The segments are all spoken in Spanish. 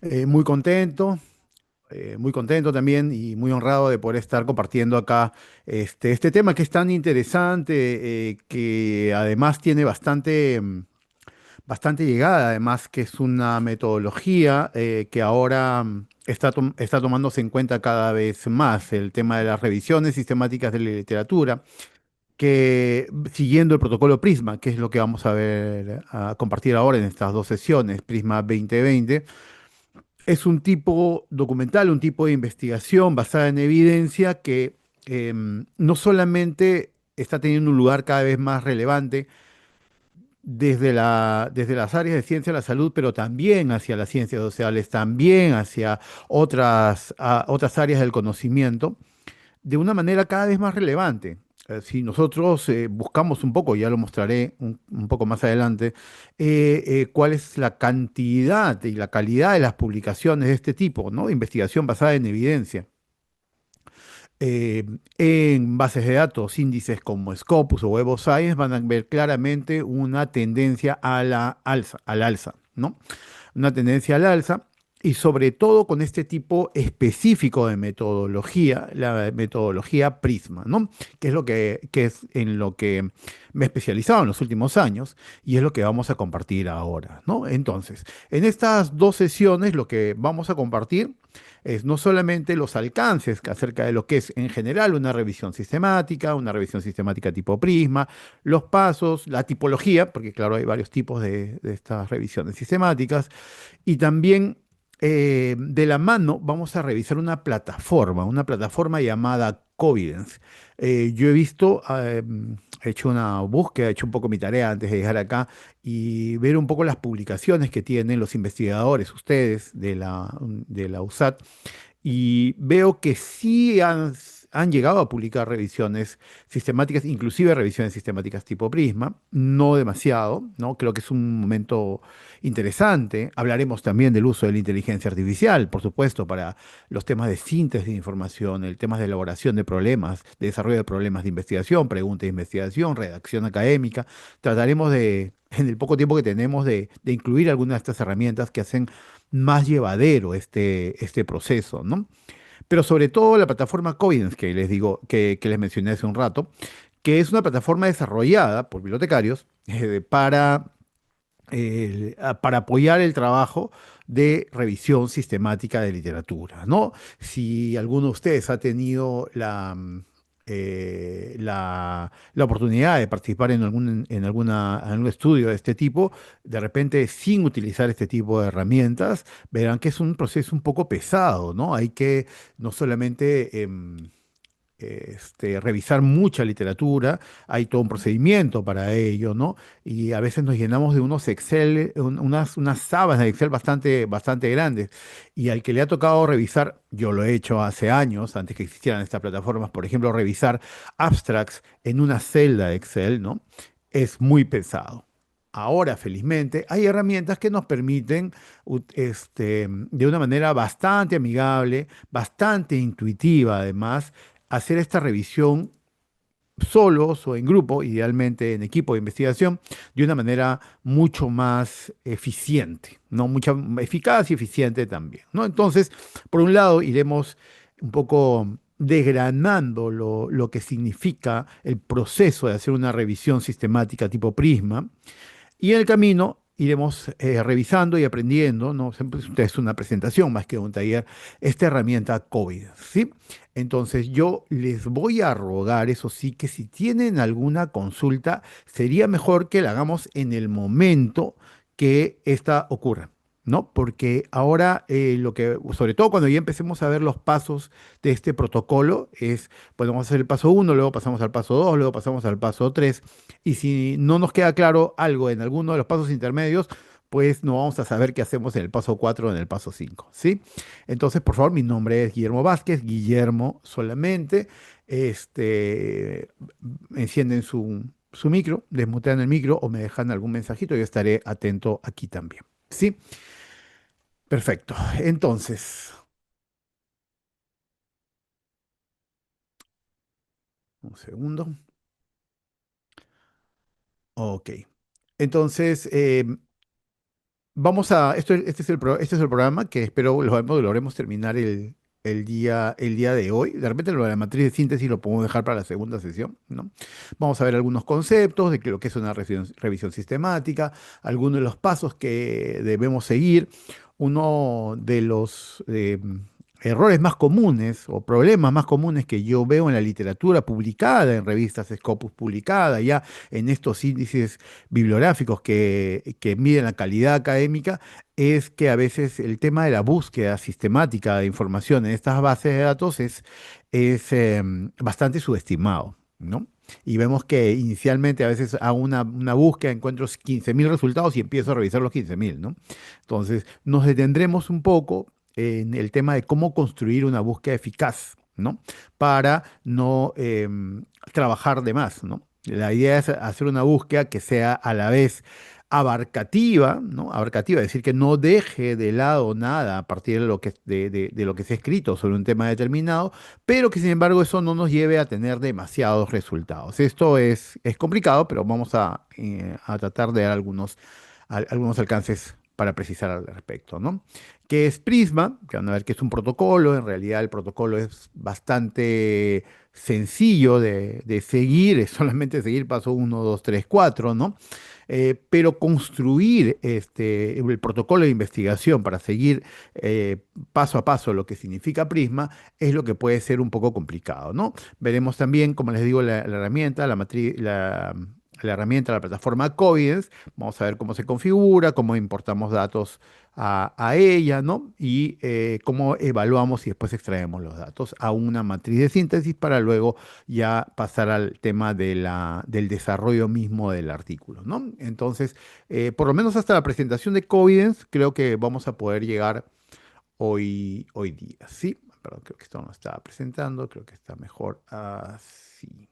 Muy contento también y muy honrado de poder estar compartiendo acá este tema que es tan interesante, que además tiene bastante llegada, además que es una metodología que ahora está tomándose en cuenta cada vez más, el tema de las revisiones sistemáticas de la literatura, que siguiendo el protocolo Prisma, que es lo que vamos a compartir ahora en estas dos sesiones, Prisma 2020. Es un tipo documental, un tipo de investigación basada en evidencia que no solamente está teniendo un lugar cada vez más relevante desde las áreas de ciencia de la salud, pero también hacia las ciencias sociales, también hacia otras áreas del conocimiento, de una manera cada vez más relevante. Si nosotros buscamos un poco, ya lo mostraré un poco más adelante, cuál es la cantidad y la calidad de las publicaciones de este tipo, ¿no? Investigación basada en evidencia, eh, en bases de datos, índices como Scopus o Web of Science, van a ver claramente una tendencia al alza, ¿no? Una tendencia al alza, y sobre todo con este tipo específico de metodología, la metodología Prisma, ¿no? Que es en lo que me he especializado en los últimos años y es lo que vamos a compartir ahora, ¿no? Entonces, en estas dos sesiones lo que vamos a compartir es no solamente los alcances acerca de lo que es en general una revisión sistemática tipo Prisma, los pasos, la tipología, porque claro, hay varios tipos de estas revisiones sistemáticas, y también de la mano vamos a revisar una plataforma llamada Covidence. Yo he visto, he hecho una búsqueda, he hecho un poco mi tarea antes de llegar acá y ver un poco las publicaciones que tienen los investigadores, ustedes de la USAT, y veo que sí han llegado a publicar revisiones sistemáticas, inclusive revisiones sistemáticas tipo Prisma, no demasiado, ¿no? Creo que es un momento interesante. Hablaremos también del uso de la inteligencia artificial, por supuesto, para los temas de síntesis de información, el tema de elaboración de problemas, de desarrollo de problemas de investigación, preguntas de investigación, redacción académica. Trataremos en el poco tiempo que tenemos, de incluir algunas de estas herramientas que hacen más llevadero este proceso, ¿no? Pero sobre todo la plataforma Codins, que les digo, que les mencioné hace un rato, que es una plataforma desarrollada por bibliotecarios para apoyar el trabajo de revisión sistemática de literatura, ¿no? Si alguno de ustedes ha tenido la oportunidad de participar en algún estudio de este tipo, de repente sin utilizar este tipo de herramientas, verán que es un proceso un poco pesado, ¿no? Hay que no solamente revisar mucha literatura, hay todo un procedimiento para ello, ¿no? Y a veces nos llenamos de unos Excel, unas sábanas de Excel bastante grandes. Y al que le ha tocado revisar, yo lo he hecho hace años, antes que existieran estas plataformas, por ejemplo, revisar abstracts en una celda de Excel, ¿no? Es muy pesado. Ahora, felizmente, hay herramientas que nos permiten, de una manera bastante amigable, bastante intuitiva, además, hacer esta revisión solos o en grupo, idealmente en equipo de investigación, de una manera mucho más eficiente, ¿no? Mucha eficaz y eficiente también, ¿no? Entonces, por un lado, iremos un poco desgranando lo que significa el proceso de hacer una revisión sistemática tipo Prisma, y en el camino iremos revisando y aprendiendo, ¿no? Siempre es una presentación más que un taller, esta herramienta COVID, ¿sí? Entonces yo les voy a rogar, eso sí, que si tienen alguna consulta, sería mejor que la hagamos en el momento que esta ocurra, ¿no? Porque ahora sobre todo cuando ya empecemos a ver los pasos de este protocolo, podemos hacer el paso uno, luego pasamos al paso 2, luego pasamos al paso 3. Y si no nos queda claro algo en alguno de los pasos intermedios, pues no vamos a saber qué hacemos en el paso 4 o en el paso 5, ¿sí? Entonces, por favor, mi nombre es Guillermo Vázquez, Guillermo solamente. Este, encienden su micro, desmutean el micro o me dejan algún mensajito, yo estaré atento aquí también, ¿sí? Perfecto. Entonces, un segundo. Ok. Entonces, este es el programa que espero logremos terminar el día de hoy. De repente lo de la matriz de síntesis lo podemos dejar para la segunda sesión, ¿no? Vamos a ver algunos conceptos de lo que es una revisión sistemática, algunos de los pasos que debemos seguir. Uno de los errores más comunes o problemas más comunes que yo veo en la literatura publicada, en revistas Scopus publicada, ya en estos índices bibliográficos que miden la calidad académica, es que a veces el tema de la búsqueda sistemática de información en estas bases de datos es bastante subestimado, ¿no? Y vemos que inicialmente a veces hago una búsqueda, encuentro 15.000 resultados y empiezo a revisar los 15.000, ¿no? Entonces, nos detendremos un poco en el tema de cómo construir una búsqueda eficaz, ¿no? Para no trabajar de más, ¿no? La idea es hacer una búsqueda que sea a la vez abarcativa, ¿no? Abarcativa, es decir, que no deje de lado nada a partir de lo de lo que se ha escrito sobre un tema determinado, pero que sin embargo eso no nos lleve a tener demasiados resultados. Esto es complicado, pero vamos a tratar de dar algunos alcances para precisar al respecto, ¿no? ¿Qué es Prisma? Que van a ver que es un protocolo. En realidad el protocolo es bastante sencillo de seguir, es solamente seguir paso uno, 2, 3, 4, ¿no? Pero construir el protocolo de investigación para seguir paso a paso lo que significa Prisma es lo que puede ser un poco complicado, ¿no? Veremos también, como les digo, la herramienta, la herramienta, la plataforma Covidence. Vamos a ver cómo se configura, cómo importamos datos a ella, ¿no? Y cómo evaluamos y después extraemos los datos a una matriz de síntesis para luego ya pasar al tema del desarrollo mismo del artículo, ¿no? Entonces, por lo menos hasta la presentación de Covidence, creo que vamos a poder llegar hoy día, ¿sí? Perdón, creo que esto no estaba presentando, creo que está mejor así.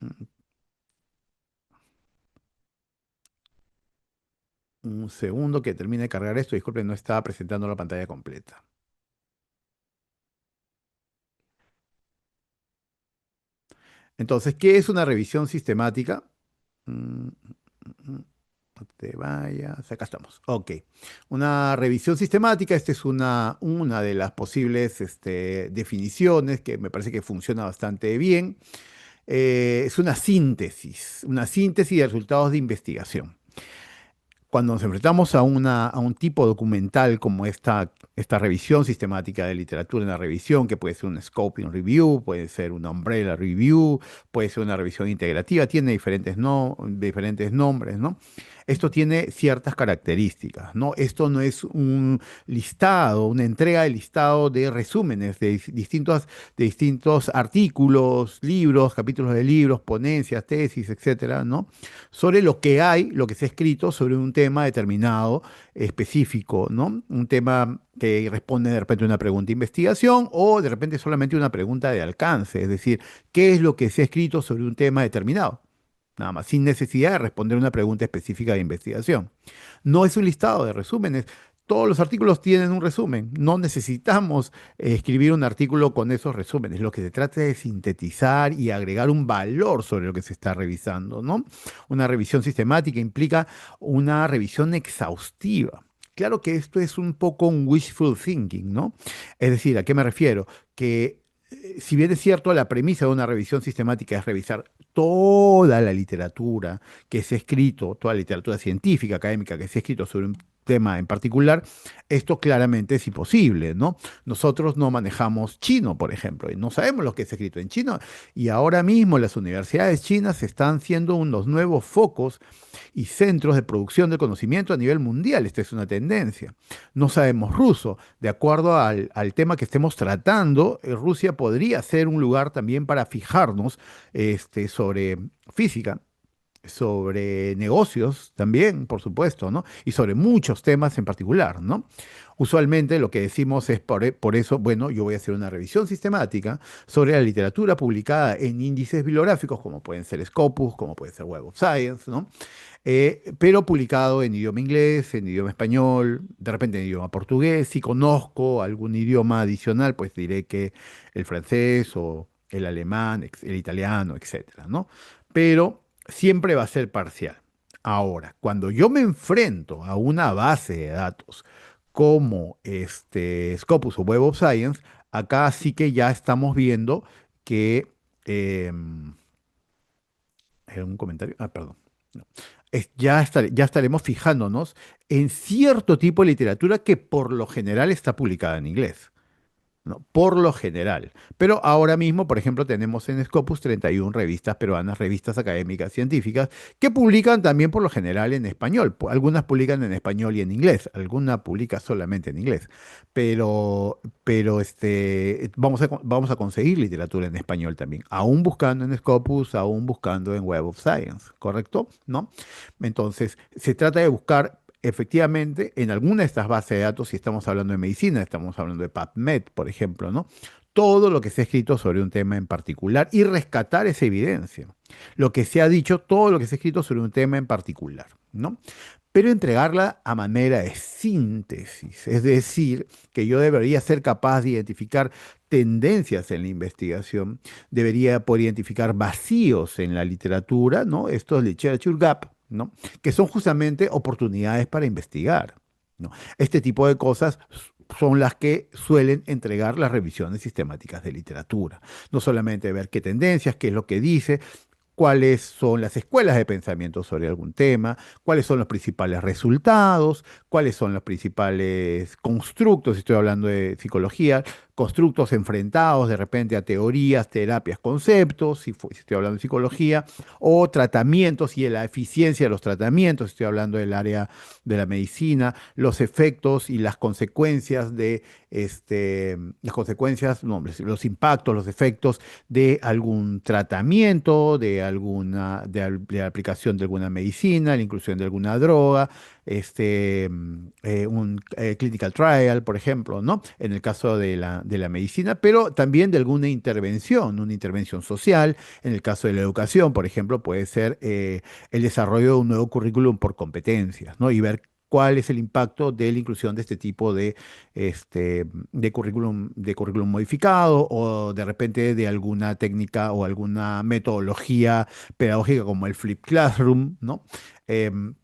Mm, Un segundo que termine de cargar esto, disculpen, no estaba presentando la pantalla completa. Entonces, ¿qué es una revisión sistemática? Mm, no te vayas, acá estamos. Ok. Una revisión sistemática, esta es una de las posibles definiciones que me parece que funciona bastante bien. Es una síntesis de resultados de investigación. Cuando nos enfrentamos a un tipo documental como esta revisión sistemática de literatura, una revisión que puede ser un scoping review, puede ser una umbrella review, puede ser una revisión integrativa, tiene diferentes nombres, ¿no? Esto tiene ciertas características, ¿no? Esto no es un listado, una entrega de listado de resúmenes de distintos artículos, libros, capítulos de libros, ponencias, tesis, etcétera, ¿no? Sobre lo que hay, lo que se ha escrito sobre un tema determinado, específico, ¿no? Un tema que responde de repente a una pregunta de investigación o de repente solamente una pregunta de alcance, es decir, ¿qué es lo que se ha escrito sobre un tema determinado? Nada más, sin necesidad de responder una pregunta específica de investigación. No es un listado de resúmenes. Todos los artículos tienen un resumen. No necesitamos escribir un artículo con esos resúmenes. Lo que se trata es de sintetizar y agregar un valor sobre lo que se está revisando, ¿no? Una revisión sistemática implica una revisión exhaustiva. Claro que esto es un poco un wishful thinking, ¿no? Es decir, ¿a qué me refiero? Que si bien es cierto, la premisa de una revisión sistemática es revisar toda la literatura que se ha escrito, toda la literatura científica, académica que se ha escrito sobre un tema en particular, esto claramente es imposible, ¿no? Nosotros no manejamos chino, por ejemplo, y no sabemos lo que es escrito en chino, y ahora mismo las universidades chinas están siendo unos nuevos focos y centros de producción de conocimiento a nivel mundial. Esta es una tendencia. No sabemos ruso. De acuerdo al tema que estemos tratando, Rusia podría ser un lugar también para fijarnos sobre física, sobre negocios también, por supuesto, ¿no? Y sobre muchos temas en particular, ¿no? Usualmente lo que decimos es por eso, bueno, yo voy a hacer una revisión sistemática sobre la literatura publicada en índices bibliográficos, como pueden ser Scopus, como puede ser Web of Science, ¿no? Pero publicado en idioma inglés, en idioma español, de repente en idioma portugués. Si conozco algún idioma adicional, pues diré que el francés o el alemán, el italiano, etcétera, ¿no? Pero siempre va a ser parcial. Ahora, cuando yo me enfrento a una base de datos como Scopus o Web of Science, acá sí que ya estamos viendo que ¿hay algún comentario? Ah, perdón. No. Ya estaremos fijándonos en cierto tipo de literatura que por lo general está publicada en inglés. ¿No? Por lo general. Pero ahora mismo, por ejemplo, tenemos en Scopus 31 revistas peruanas, revistas académicas científicas, que publican también por lo general en español. Algunas publican en español y en inglés, alguna publica solamente en inglés. Pero vamos a conseguir literatura en español también, aún buscando en Scopus, aún buscando en Web of Science, ¿correcto? ¿No? Entonces, se trata de buscar efectivamente en alguna de estas bases de datos, si estamos hablando de medicina, estamos hablando de PubMed, por ejemplo, ¿no? Todo lo que se ha escrito sobre un tema en particular y rescatar esa evidencia. Lo que se ha dicho, todo lo que se ha escrito sobre un tema en particular, ¿no? Pero entregarla a manera de síntesis, es decir, que yo debería ser capaz de identificar tendencias en la investigación, debería poder identificar vacíos en la literatura, ¿no? Estos literature gap, ¿no? Que son justamente oportunidades para investigar, ¿no? Este tipo de cosas son las que suelen entregar las revisiones sistemáticas de literatura. No solamente ver qué tendencias, qué es lo que dice, cuáles son las escuelas de pensamiento sobre algún tema, cuáles son los principales resultados, cuáles son los principales constructos, si estoy hablando de psicología, constructos enfrentados de repente a teorías, terapias, conceptos, si estoy hablando de psicología, o tratamientos y la eficiencia de los tratamientos, si estoy hablando del área de la medicina, los efectos y las consecuencias las consecuencias, no, los impactos, los efectos de algún tratamiento, de la aplicación de alguna medicina, la inclusión de alguna droga, un clinical trial, por ejemplo, ¿no? En el caso de la medicina, pero también de alguna intervención, una intervención social. En el caso de la educación, por ejemplo, puede ser el desarrollo de un nuevo currículum por competencias, ¿no? Y ver cuál es el impacto de la inclusión de este tipo de currículum modificado o de repente de alguna técnica o alguna metodología pedagógica como el Flip Classroom, ¿no? Em,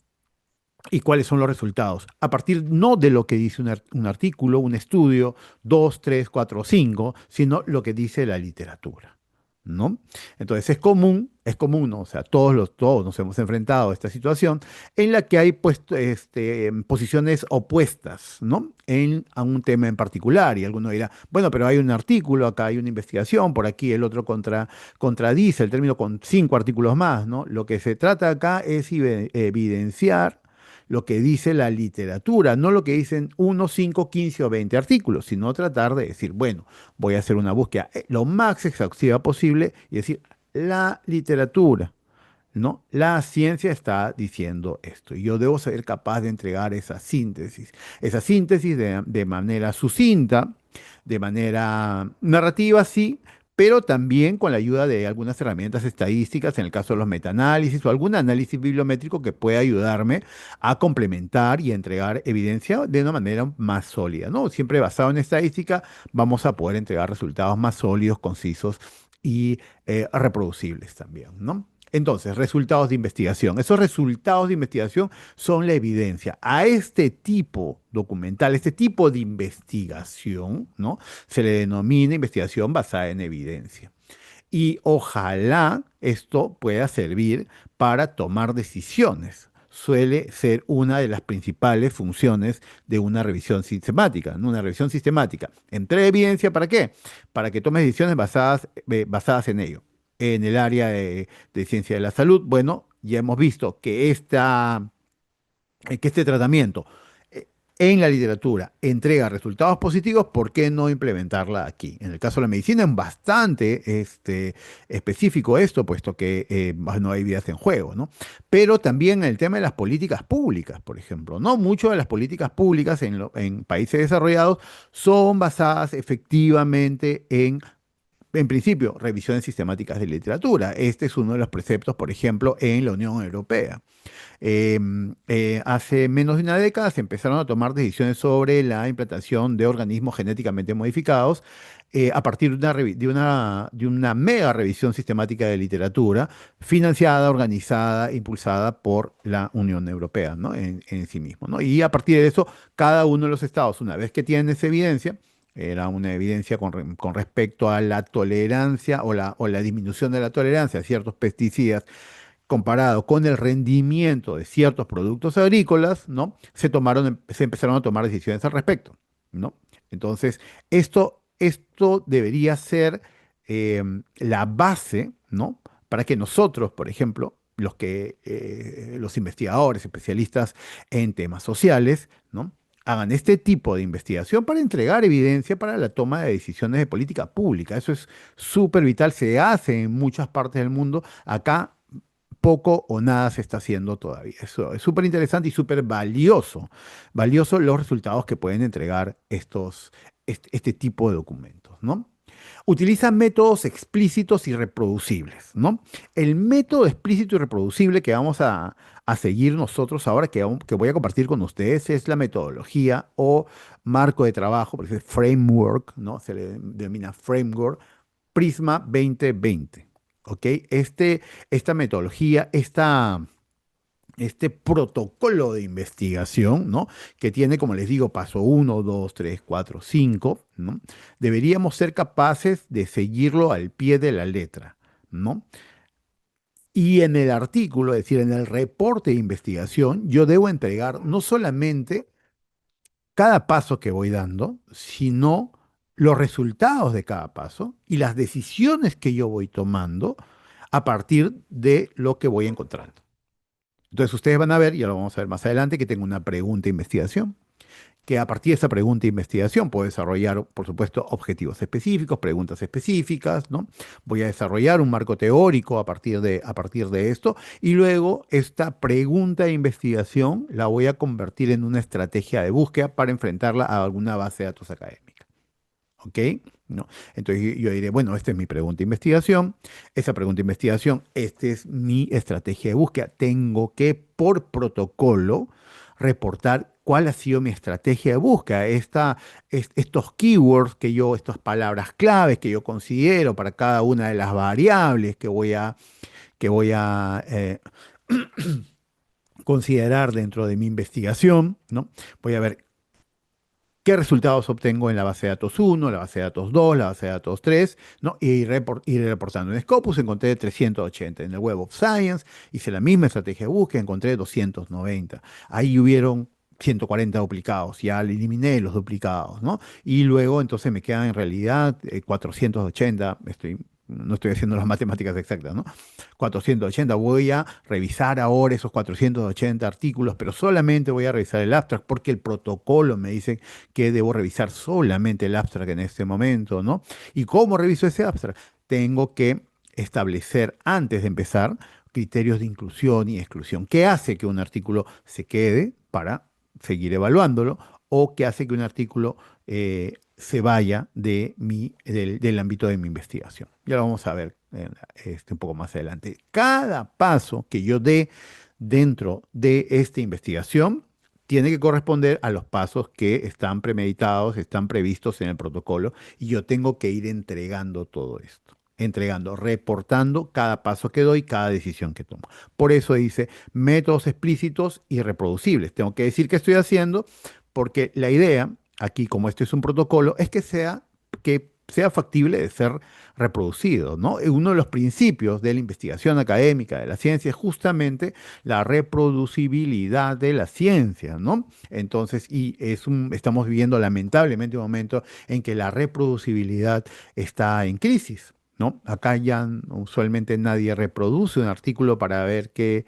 y cuáles son los resultados. A partir no de lo que dice un artículo, un estudio, dos, tres, cuatro, cinco, sino lo que dice la literatura, ¿no? Entonces es común, ¿no? O sea, todos nos hemos enfrentado a esta situación en la que hay pues, posiciones opuestas, ¿no? A un tema en particular. Y alguno dirá, bueno, pero hay un artículo, acá hay una investigación, por aquí el otro contradice el término con 5 artículos más, ¿no? Lo que se trata acá es evidenciar lo que dice la literatura, no lo que dicen 1, 5, 15 o 20 artículos, sino tratar de decir, bueno, voy a hacer una búsqueda lo más exhaustiva posible y decir, la literatura, ¿no? La ciencia está diciendo esto y yo debo ser capaz de entregar esa síntesis de manera sucinta, de manera narrativa, sí, pero también con la ayuda de algunas herramientas estadísticas, en el caso de los metaanálisis o algún análisis bibliométrico que pueda ayudarme a complementar y entregar evidencia de una manera más sólida, ¿no? Siempre basado en estadística, vamos a poder entregar resultados más sólidos, concisos y reproducibles también, ¿no? Entonces, resultados de investigación. Esos resultados de investigación son la evidencia. A este tipo documental, este tipo de investigación, ¿no? Se le denomina investigación basada en evidencia. Y ojalá esto pueda servir para tomar decisiones. Suele ser una de las principales funciones de una revisión sistemática, ¿no? Una revisión sistemática. Entre evidencia, ¿para qué? Para que tomes decisiones basadas en ello. En el área de ciencia de la salud, bueno, ya hemos visto que este tratamiento eh, en la literatura entrega resultados positivos, ¿por qué no implementarla aquí? En el caso de la medicina es bastante específico esto, puesto que no hay vidas en juego, ¿no? Pero también en el tema de las políticas públicas, por ejemplo, ¿no? Muchas de las políticas públicas en países desarrollados son basadas efectivamente en En principio, revisiones sistemáticas de literatura. Este es uno de los preceptos, por ejemplo, en la Unión Europea. Hace menos de una década se empezaron a tomar decisiones sobre la implantación de organismos genéticamente modificados a partir de una mega revisión sistemática de literatura financiada, organizada, impulsada por la Unión Europea, ¿no? En sí mismo, ¿no? Y a partir de eso, cada uno de los estados, una vez que tienen esa evidencia, era una evidencia con respecto a la tolerancia o la disminución de la tolerancia a ciertos pesticidas comparado con el rendimiento de ciertos productos agrícolas, ¿no? Se empezaron a tomar decisiones al respecto, ¿no? Entonces, esto debería ser la base, ¿no? Para que nosotros, por ejemplo, los investigadores, especialistas en temas sociales, ¿no? Hagan este tipo de investigación para entregar evidencia para la toma de decisiones de política pública. Eso es súper vital, se hace en muchas partes del mundo. Acá poco o nada se está haciendo todavía. Eso es súper interesante y súper valioso. Valioso los resultados que pueden entregar este tipo de documentos, ¿no? Utilizan métodos explícitos y reproducibles, ¿no? El método explícito y reproducible que vamos a seguir nosotros ahora, que voy a compartir con ustedes, es la metodología o marco de trabajo, por ejemplo, framework, ¿no? Se le denomina framework Prisma 2020. ¿Ok? Esta metodología, este protocolo de investigación, ¿no? Que tiene, como les digo, paso uno, 2, 3, 4, 5, ¿no? Deberíamos ser capaces de seguirlo al pie de la letra, ¿no? Y en el artículo, es decir, en el reporte de investigación, yo debo entregar no solamente cada paso que voy dando, sino los resultados de cada paso y las decisiones que yo voy tomando a partir de lo que voy encontrando. Entonces ustedes van a ver, y ya lo vamos a ver más adelante, que tengo una pregunta de investigación, que a partir de esa pregunta de investigación puedo desarrollar, por supuesto, objetivos específicos, preguntas específicas, ¿no? Voy a desarrollar un marco teórico a partir de esto, y luego esta pregunta de investigación la voy a convertir en una estrategia de búsqueda para enfrentarla a alguna base de datos académica. ¿Ok? ¿No? Entonces yo diré, bueno, esta es mi pregunta de investigación, esa pregunta de investigación, esta es mi estrategia de búsqueda. Tengo que, por protocolo, reportar cuál ha sido mi estrategia de búsqueda. Estos keywords estas palabras claves que yo considero para cada una de las variables que voy a considerar dentro de mi investigación, ¿no? Voy a ver qué resultados obtengo en la base de datos uno, la base de datos 2, la base de datos 3, ¿no? Y ir reportando. En Scopus encontré 380. En el Web of Science hice la misma estrategia de búsqueda, encontré 290. Ahí hubieron 140 duplicados, ya eliminé los duplicados, ¿no? Y luego entonces me quedan en realidad 480, no estoy haciendo las matemáticas exactas, ¿no? 480. Voy a revisar ahora esos 480 artículos, pero solamente voy a revisar el abstract porque el protocolo me dice que debo revisar solamente el abstract en este momento, ¿no? ¿Y cómo reviso ese abstract? Tengo que establecer antes de empezar criterios de inclusión y exclusión. ¿Qué hace que un artículo se quede para seguir evaluándolo o qué hace que un artículo se vaya del ámbito de mi investigación? Ya lo vamos a ver un poco más adelante. Cada paso que yo dé dentro de esta investigación tiene que corresponder a los pasos que están premeditados, están previstos en el protocolo, y yo tengo que ir entregando todo esto. Entregando, reportando cada paso que doy, cada decisión que tomo. Por eso dice métodos explícitos y reproducibles. Tengo que decir qué estoy haciendo, porque la idea, aquí como este es un protocolo, es que sea factible de ser reproducido, ¿no? Uno de los principios de la investigación académica de la ciencia es justamente la reproducibilidad de la ciencia, ¿no? Entonces, estamos viviendo lamentablemente un momento en que la reproducibilidad está en crisis. ¿No? Acá ya usualmente nadie reproduce un artículo para ver qué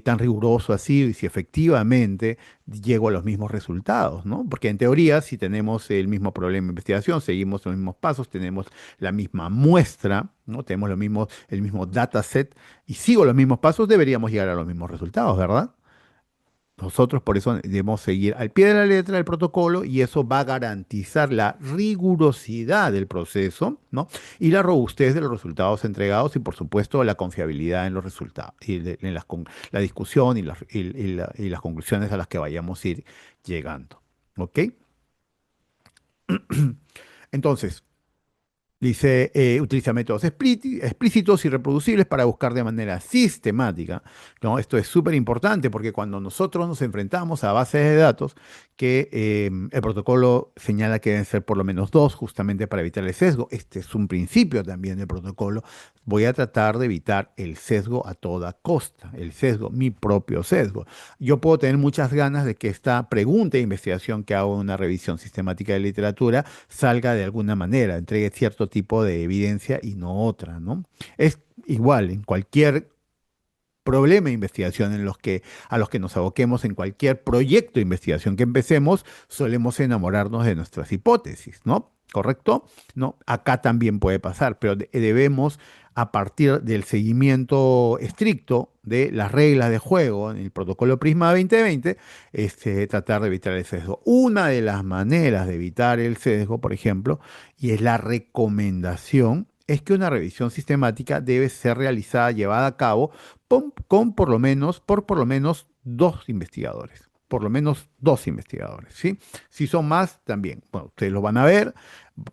tan riguroso ha sido y si efectivamente llego a los mismos resultados, ¿no? Porque en teoría, si tenemos el mismo problema de investigación, seguimos los mismos pasos, tenemos la misma muestra, ¿no? Tenemos el mismo dataset y sigo los mismos pasos, deberíamos llegar a los mismos resultados, ¿verdad? Nosotros por eso debemos seguir al pie de la letra del protocolo y eso va a garantizar la rigurosidad del proceso, ¿no? Y la robustez de los resultados entregados y por supuesto la confiabilidad en los resultados y en la discusión y las conclusiones a las que vayamos a ir llegando. ¿Ok? Entonces, dice, utiliza métodos explícitos y reproducibles para buscar de manera sistemática, ¿no? Esto es súper importante porque cuando nosotros nos enfrentamos a bases de datos, que el protocolo señala que deben ser por lo menos dos, justamente para evitar el sesgo. Este es un principio también del protocolo. Voy a tratar de evitar el sesgo a toda costa, el sesgo, mi propio sesgo. Yo puedo tener muchas ganas de que esta pregunta de investigación que hago en una revisión sistemática de literatura salga de alguna manera, entregue cierto tipo de evidencia y no otra, ¿no? Es igual en cualquier problema de investigación a los que nos aboquemos, en cualquier proyecto de investigación que empecemos, solemos enamorarnos de nuestras hipótesis, ¿no? ¿Correcto? ¿No? Acá también puede pasar, pero debemos, a partir del seguimiento estricto de las reglas de juego en el protocolo Prisma 2020, tratar de evitar el sesgo. Una de las maneras de evitar el sesgo, por ejemplo, y es la recomendación, es que una revisión sistemática debe ser realizada, llevada a cabo con por lo menos dos investigadores. Por lo menos dos investigadores, ¿sí? Si son más, también. Bueno, ustedes lo van a ver,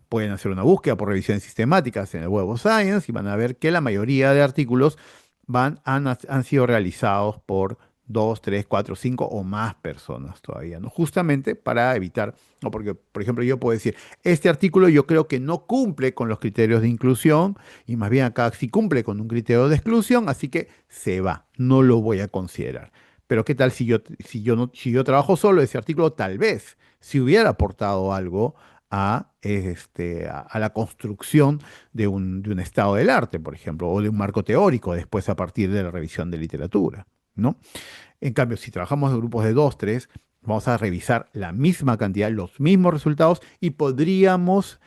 pueden hacer una búsqueda por revisiones sistemáticas en el Web of Science y van a ver que la mayoría de artículos han sido realizados por dos, tres, cuatro, cinco o más personas todavía, ¿no? Justamente para evitar, no, porque, por ejemplo, yo puedo decir, este artículo yo creo que no cumple con los criterios de inclusión y más bien acá sí cumple con un criterio de exclusión, así que se va, no lo voy a considerar. Pero ¿qué tal si yo trabajo solo ese artículo? Tal vez, si hubiera aportado algo a la construcción de un estado del arte, por ejemplo, o de un marco teórico después a partir de la revisión de literatura, ¿no? En cambio, si trabajamos en grupos de dos, tres, vamos a revisar la misma cantidad, los mismos resultados y podríamos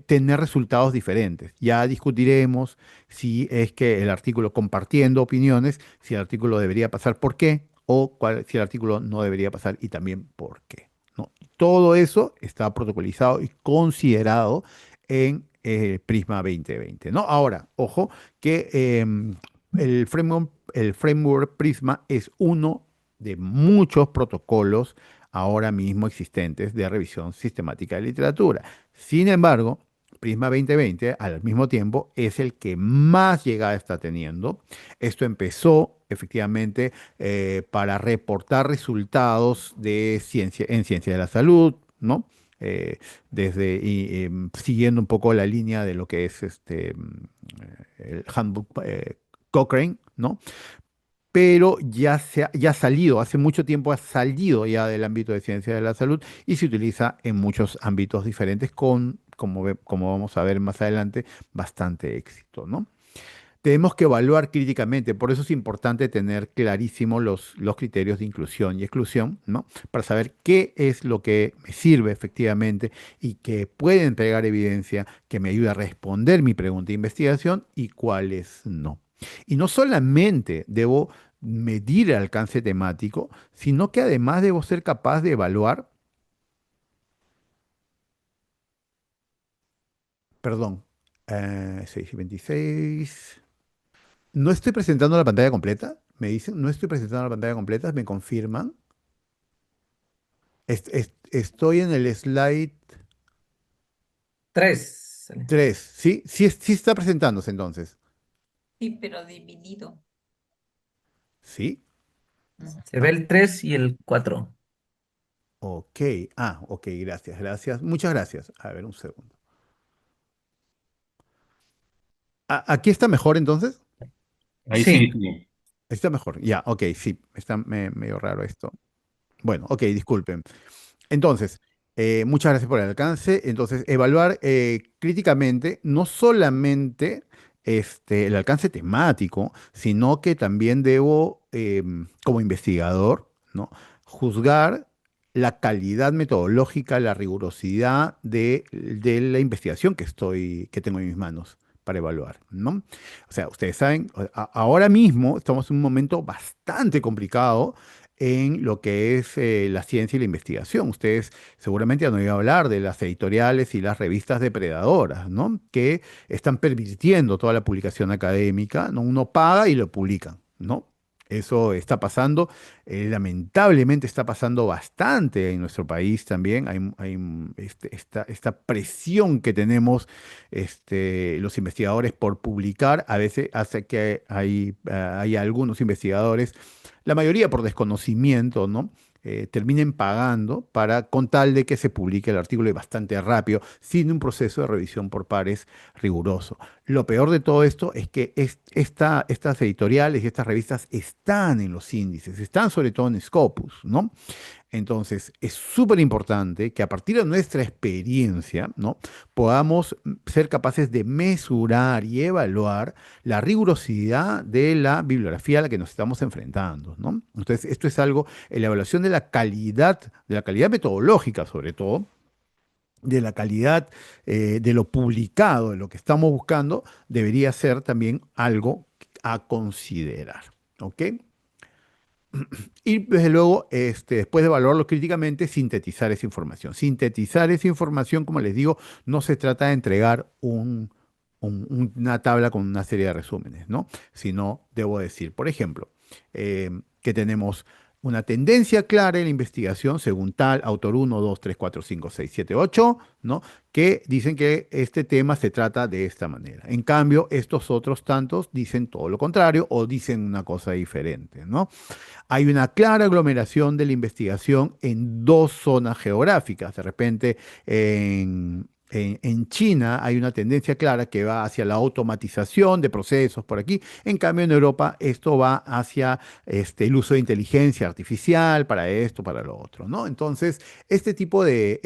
tener resultados diferentes. Ya discutiremos si es que el artículo, compartiendo opiniones, si el artículo debería pasar por qué o si el artículo no debería pasar y también por qué, ¿no? Todo eso está protocolizado y considerado en Prisma 2020, ¿no? Ahora, ojo, que el framework Prisma es uno de muchos protocolos ahora mismo existentes de revisión sistemática de literatura. Sin embargo, Prisma 2020 al mismo tiempo es el que más llegada está teniendo. Esto empezó efectivamente para reportar resultados de ciencia en ciencia de la salud, ¿no? Eh, siguiendo un poco la línea de lo que es el handbook Cochrane, ¿no? Pero ya ha salido, hace mucho tiempo ha salido ya del ámbito de ciencia de la salud y se utiliza en muchos ámbitos diferentes con, como vamos a ver más adelante, bastante éxito, ¿no? Tenemos que evaluar críticamente, por eso es importante tener clarísimos los criterios de inclusión y exclusión, ¿no? Para saber qué es lo que me sirve efectivamente y que puede entregar evidencia que me ayude a responder mi pregunta de investigación y cuáles no. Y no solamente debo medir el alcance temático, sino que además debo ser capaz de evaluar, perdón, 6 y 26. No estoy presentando la pantalla completa, me dicen, no estoy presentando la pantalla completa, me confirman. Estoy en el slide Tres. Sale. 3. ¿Sí? Sí, sí está presentándose entonces. Sí, pero dividido. ¿Sí? Se ve Ah, el 3 y el 4. ok. Ah, ok, gracias, gracias. Muchas gracias. A ver, un segundo. ¿Aquí está mejor entonces? Ahí sí, Sí, sí. Está mejor. Ya, ok, sí. Está medio raro esto. Bueno, ok, disculpen. Entonces, muchas gracias por el alcance. Entonces, evaluar críticamente no solamente el alcance temático, sino que también debo, como investigador, ¿no? Juzgar la calidad metodológica, la rigurosidad de la investigación que tengo en mis manos para evaluar, ¿no? O sea, ustedes saben, ahora mismo estamos en un momento bastante complicado en lo que es la ciencia y la investigación. Ustedes seguramente han oído hablar de las editoriales y las revistas depredadoras, ¿no? Que están pervirtiendo toda la publicación académica, ¿no? Uno paga y lo publican, ¿no? Eso está pasando, lamentablemente está pasando bastante en nuestro país también. Esta presión que tenemos los investigadores por publicar a veces hace que hay algunos investigadores, la mayoría por desconocimiento, ¿no? Terminen pagando con tal de que se publique el artículo y bastante rápido, sin un proceso de revisión por pares riguroso. Lo peor de todo esto es que estas editoriales y estas revistas están en los índices, están sobre todo en Scopus, ¿no? Entonces, es súper importante que a partir de nuestra experiencia, ¿no? Podamos ser capaces de mesurar y evaluar la rigurosidad de la bibliografía a la que nos estamos enfrentando, ¿no? Entonces, esto es algo, en la evaluación de la calidad metodológica sobre todo, de la calidad de lo publicado, de lo que estamos buscando, debería ser también algo a considerar, ¿ok? Y desde luego, después de evaluarlo críticamente, sintetizar esa información. Sintetizar esa información, como les digo, no se trata de entregar una tabla con una serie de resúmenes, ¿no? Sino, debo decir, por ejemplo, que tenemos una tendencia clara en la investigación según tal autor 1, 2, 3, 4, 5, 6, 7, 8, ¿no? Que dicen que este tema se trata de esta manera. En cambio, estos otros tantos dicen todo lo contrario o dicen una cosa diferente, ¿no? Hay una clara aglomeración de la investigación en dos zonas geográficas. De repente, en China hay una tendencia clara que va hacia la automatización de procesos por aquí. En cambio, en Europa esto va hacia el uso de inteligencia artificial para esto, para lo otro, ¿no? Entonces, este tipo de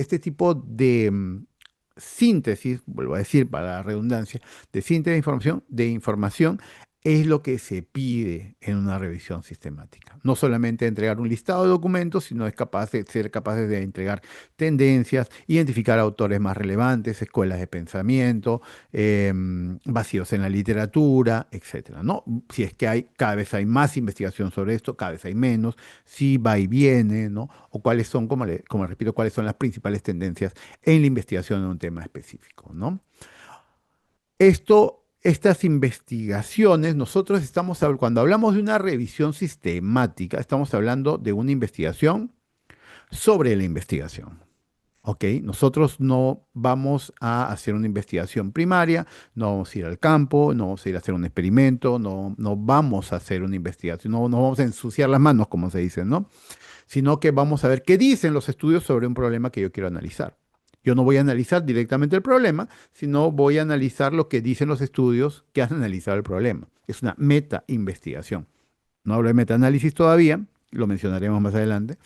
síntesis, vuelvo a decir para la redundancia, de síntesis de información es lo que se pide en una revisión sistemática. No solamente entregar un listado de documentos, sino ser capaces de entregar tendencias, identificar autores más relevantes, escuelas de pensamiento, vacíos en la literatura, etcétera, ¿no? Si es que cada vez hay más investigación sobre esto, cada vez hay menos, si va y viene, ¿no? O cuáles son, como repito, cuáles son las principales tendencias en la investigación de un tema específico, ¿no? Estas investigaciones, cuando hablamos de una revisión sistemática, estamos hablando de una investigación sobre la investigación. ¿Ok? Nosotros no vamos a hacer una investigación primaria, no vamos a ir al campo, no vamos a ir a hacer un experimento, no vamos a hacer una investigación, no vamos a ensuciar las manos, como se dice, ¿no? Sino que vamos a ver qué dicen los estudios sobre un problema que yo quiero analizar. Yo no voy a analizar directamente el problema, sino voy a analizar lo que dicen los estudios que han analizado el problema. Es una meta-investigación. No hablo de meta-análisis todavía, lo mencionaremos más adelante.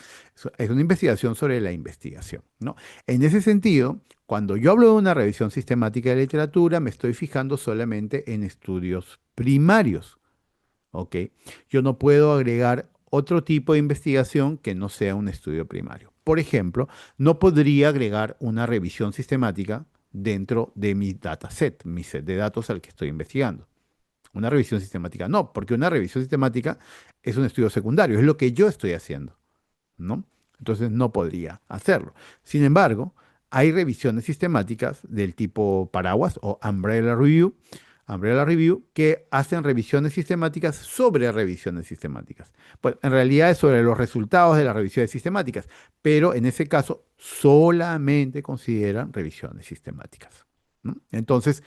Es una investigación sobre la investigación, ¿no? En ese sentido, cuando yo hablo de una revisión sistemática de literatura, me estoy fijando solamente en estudios primarios. ¿Ok? Yo no puedo agregar otro tipo de investigación que no sea un estudio primario. Por ejemplo, no podría agregar una revisión sistemática dentro de mi dataset, mi set de datos al que estoy investigando. Una revisión sistemática no, porque una revisión sistemática es un estudio secundario, es lo que yo estoy haciendo, ¿no? Entonces no podría hacerlo. Sin embargo, hay revisiones sistemáticas del tipo paraguas o umbrella review, que hacen revisiones sistemáticas sobre revisiones sistemáticas. Pues en realidad es sobre los resultados de las revisiones sistemáticas, pero en ese caso solamente consideran revisiones sistemáticas, ¿no? Entonces,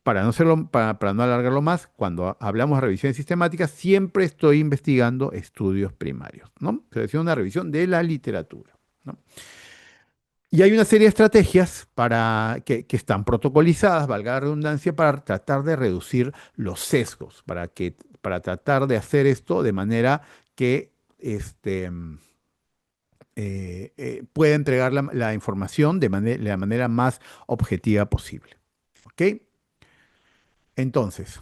para no alargarlo más, cuando hablamos de revisiones sistemáticas, siempre estoy investigando estudios primarios, ¿no? Se decía una revisión de la literatura, ¿no? Y hay una serie de estrategias que están protocolizadas, valga la redundancia, para tratar de reducir los sesgos, para tratar de hacer esto de manera que pueda entregar la información de la manera más objetiva posible. ¿Ok? Entonces,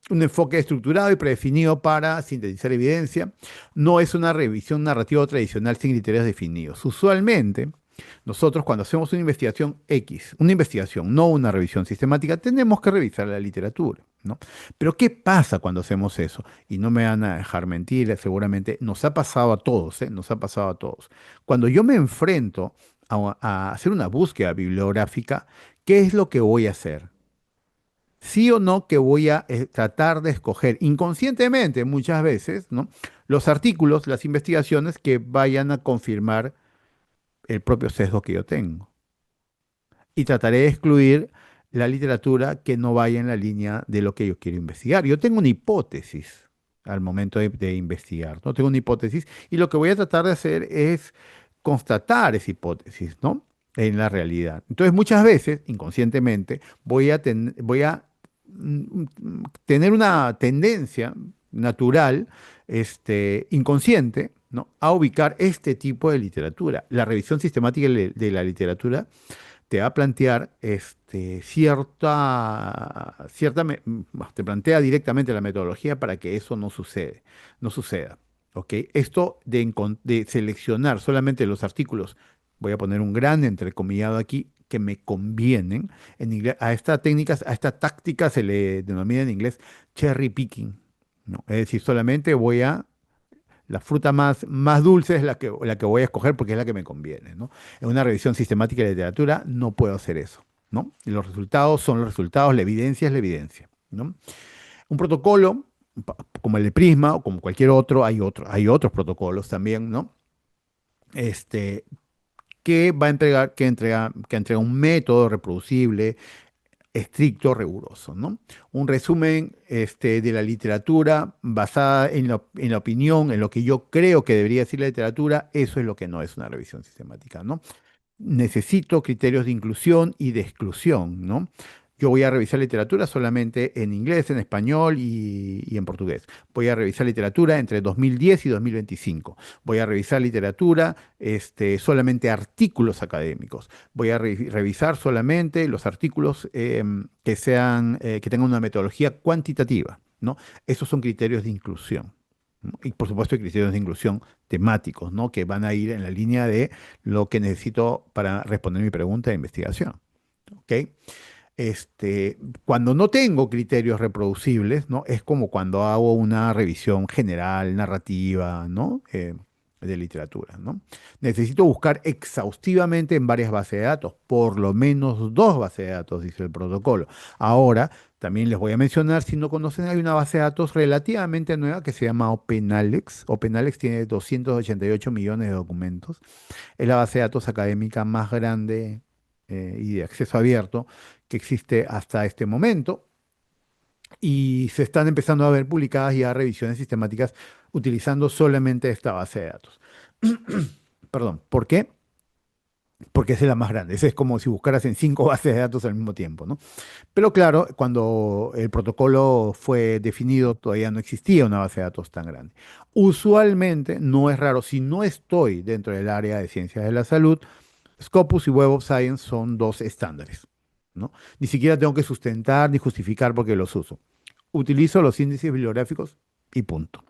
un enfoque estructurado y predefinido para sintetizar evidencia no es una revisión narrativa tradicional sin criterios definidos. Usualmente, Nosotros cuando hacemos una investigación X, una investigación, no una revisión sistemática, tenemos que revisar la literatura, ¿no? Pero ¿qué pasa cuando hacemos eso? Y no me van a dejar mentir, seguramente nos ha pasado a todos, ¿eh? Nos ha pasado a todos. Cuando yo me enfrento a hacer una búsqueda bibliográfica, ¿qué es lo que voy a hacer? Sí o no que voy a tratar de escoger inconscientemente muchas veces, ¿no? Los artículos, las investigaciones que vayan a confirmar el propio sesgo que yo tengo. Y trataré de excluir la literatura que no vaya en la línea de lo que yo quiero investigar. Yo tengo una hipótesis al momento de investigar, ¿no? Tengo una hipótesis y lo que voy a tratar de hacer es constatar esa hipótesis, ¿no? En la realidad. Entonces, muchas veces, inconscientemente, voy a tener una tendencia natural, inconsciente, ¿no? A ubicar este tipo de literatura. La revisión sistemática de la literatura te va a plantear te plantea directamente la metodología para que eso no suceda. ¿Ok? Esto de seleccionar solamente los artículos, voy a poner un gran entrecomillado aquí, que me convienen. En inglés, a esta táctica se le denomina en inglés cherry picking, ¿no? Es decir, solamente la fruta más dulce es la que voy a escoger porque es la que me conviene, ¿no? En una revisión sistemática de literatura no puedo hacer eso, ¿no? Y los resultados son los resultados, la evidencia es la evidencia, ¿no? Un protocolo, como el de Prisma o como cualquier hay otros protocolos también, ¿no? Este, que entrega un método reproducible, estricto, riguroso, ¿no? Un resumen de la literatura basada en la opinión, en lo que yo creo que debería decir la literatura, eso es lo que no es una revisión sistemática, ¿no? Necesito criterios de inclusión y de exclusión, ¿no? Yo voy a revisar literatura solamente en inglés, en español y en portugués. Voy a revisar literatura entre 2010 y 2025. Voy a revisar literatura, solamente artículos académicos. Voy a revisar solamente los artículos que tengan una metodología cuantitativa, ¿no? Esos son criterios de inclusión, ¿no? Y por supuesto hay criterios de inclusión temáticos, ¿no? Que van a ir en la línea de lo que necesito para responder mi pregunta de investigación. ¿Ok? Cuando no tengo criterios reproducibles, ¿no? Es como cuando hago una revisión general, narrativa, ¿no? De literatura, ¿no? Necesito buscar exhaustivamente en varias bases de datos, por lo menos dos bases de datos, dice el protocolo. Ahora, también les voy a mencionar, si no conocen, hay una base de datos relativamente nueva que se llama OpenAlex. OpenAlex tiene 288 millones de documentos. Es la base de datos académica más grande y de acceso abierto que existe hasta este momento. Y se están empezando a ver publicadas ya revisiones sistemáticas utilizando solamente esta base de datos. Perdón, ¿por qué? Porque esa es la más grande. Ese es como si buscaras en cinco bases de datos al mismo tiempo, ¿no? Pero claro, cuando el protocolo fue definido, todavía no existía una base de datos tan grande. Usualmente, no es raro, si no estoy dentro del área de ciencias de la salud, Scopus y Web of Science son dos estándares, ¿no? Ni siquiera tengo que sustentar ni justificar porque los uso. Utilizo los índices bibliográficos y punto.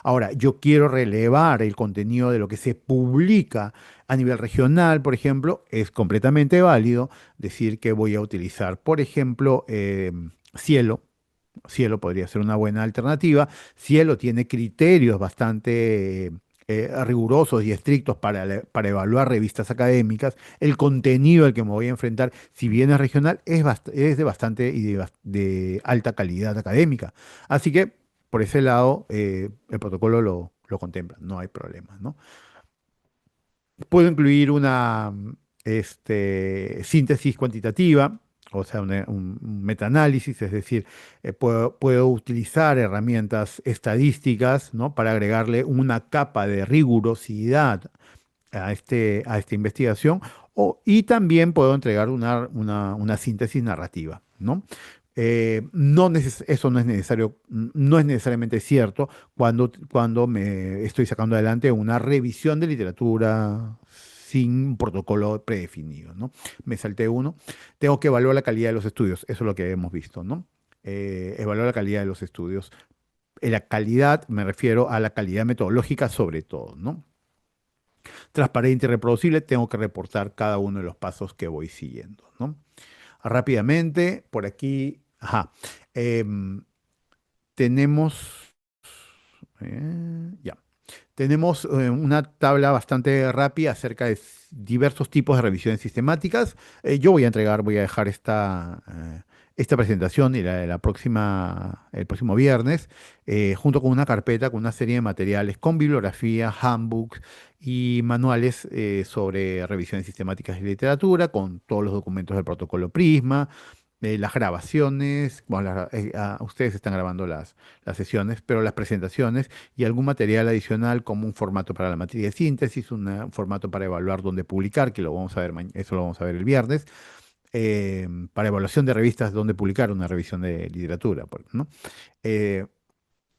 Ahora, yo quiero relevar el contenido de lo que se publica a nivel regional, por ejemplo, es completamente válido decir que voy a utilizar, por ejemplo, Cielo. Cielo podría ser una buena alternativa. Cielo tiene criterios bastante rigurosos y estrictos para evaluar revistas académicas. El contenido al que me voy a enfrentar, si bien es regional, es de bastante y de alta calidad académica. Así que, por ese lado, el protocolo lo contempla, no hay problema, ¿no? Puedo incluir una síntesis cuantitativa, o sea, un metaanálisis, es decir, puedo utilizar herramientas estadísticas, ¿no? Para agregarle una capa de rigurosidad a esta investigación, y también puedo entregar una síntesis narrativa, ¿no? Eso no es necesario, no es necesariamente cierto cuando me estoy sacando adelante una revisión de literatura sin un protocolo predefinido, ¿no? Me salté uno. Tengo que evaluar la calidad de los estudios, eso es lo que hemos visto, ¿no? Evaluar la calidad de los estudios. La calidad, me refiero a la calidad metodológica sobre todo, ¿no? transparente y reproducible, tengo que reportar cada uno de los pasos que voy siguiendo, ¿no? Rápidamente, por aquí, ajá, em, tenemos, ya. Tenemos una tabla bastante rápida acerca de diversos tipos de revisiones sistemáticas. Yo voy a dejar esta presentación y la de la próxima, el próximo viernes, junto con una carpeta, con una serie de materiales, con bibliografía, handbooks y manuales sobre revisiones sistemáticas de literatura, con todos los documentos del protocolo Prisma, las grabaciones, bueno, ustedes están grabando las sesiones, pero las presentaciones y algún material adicional como un formato para la materia de síntesis, un formato para evaluar dónde publicar, que lo vamos a ver, eso lo vamos a ver el viernes, para evaluación de revistas, dónde publicar una revisión de literatura, ¿no? Eh,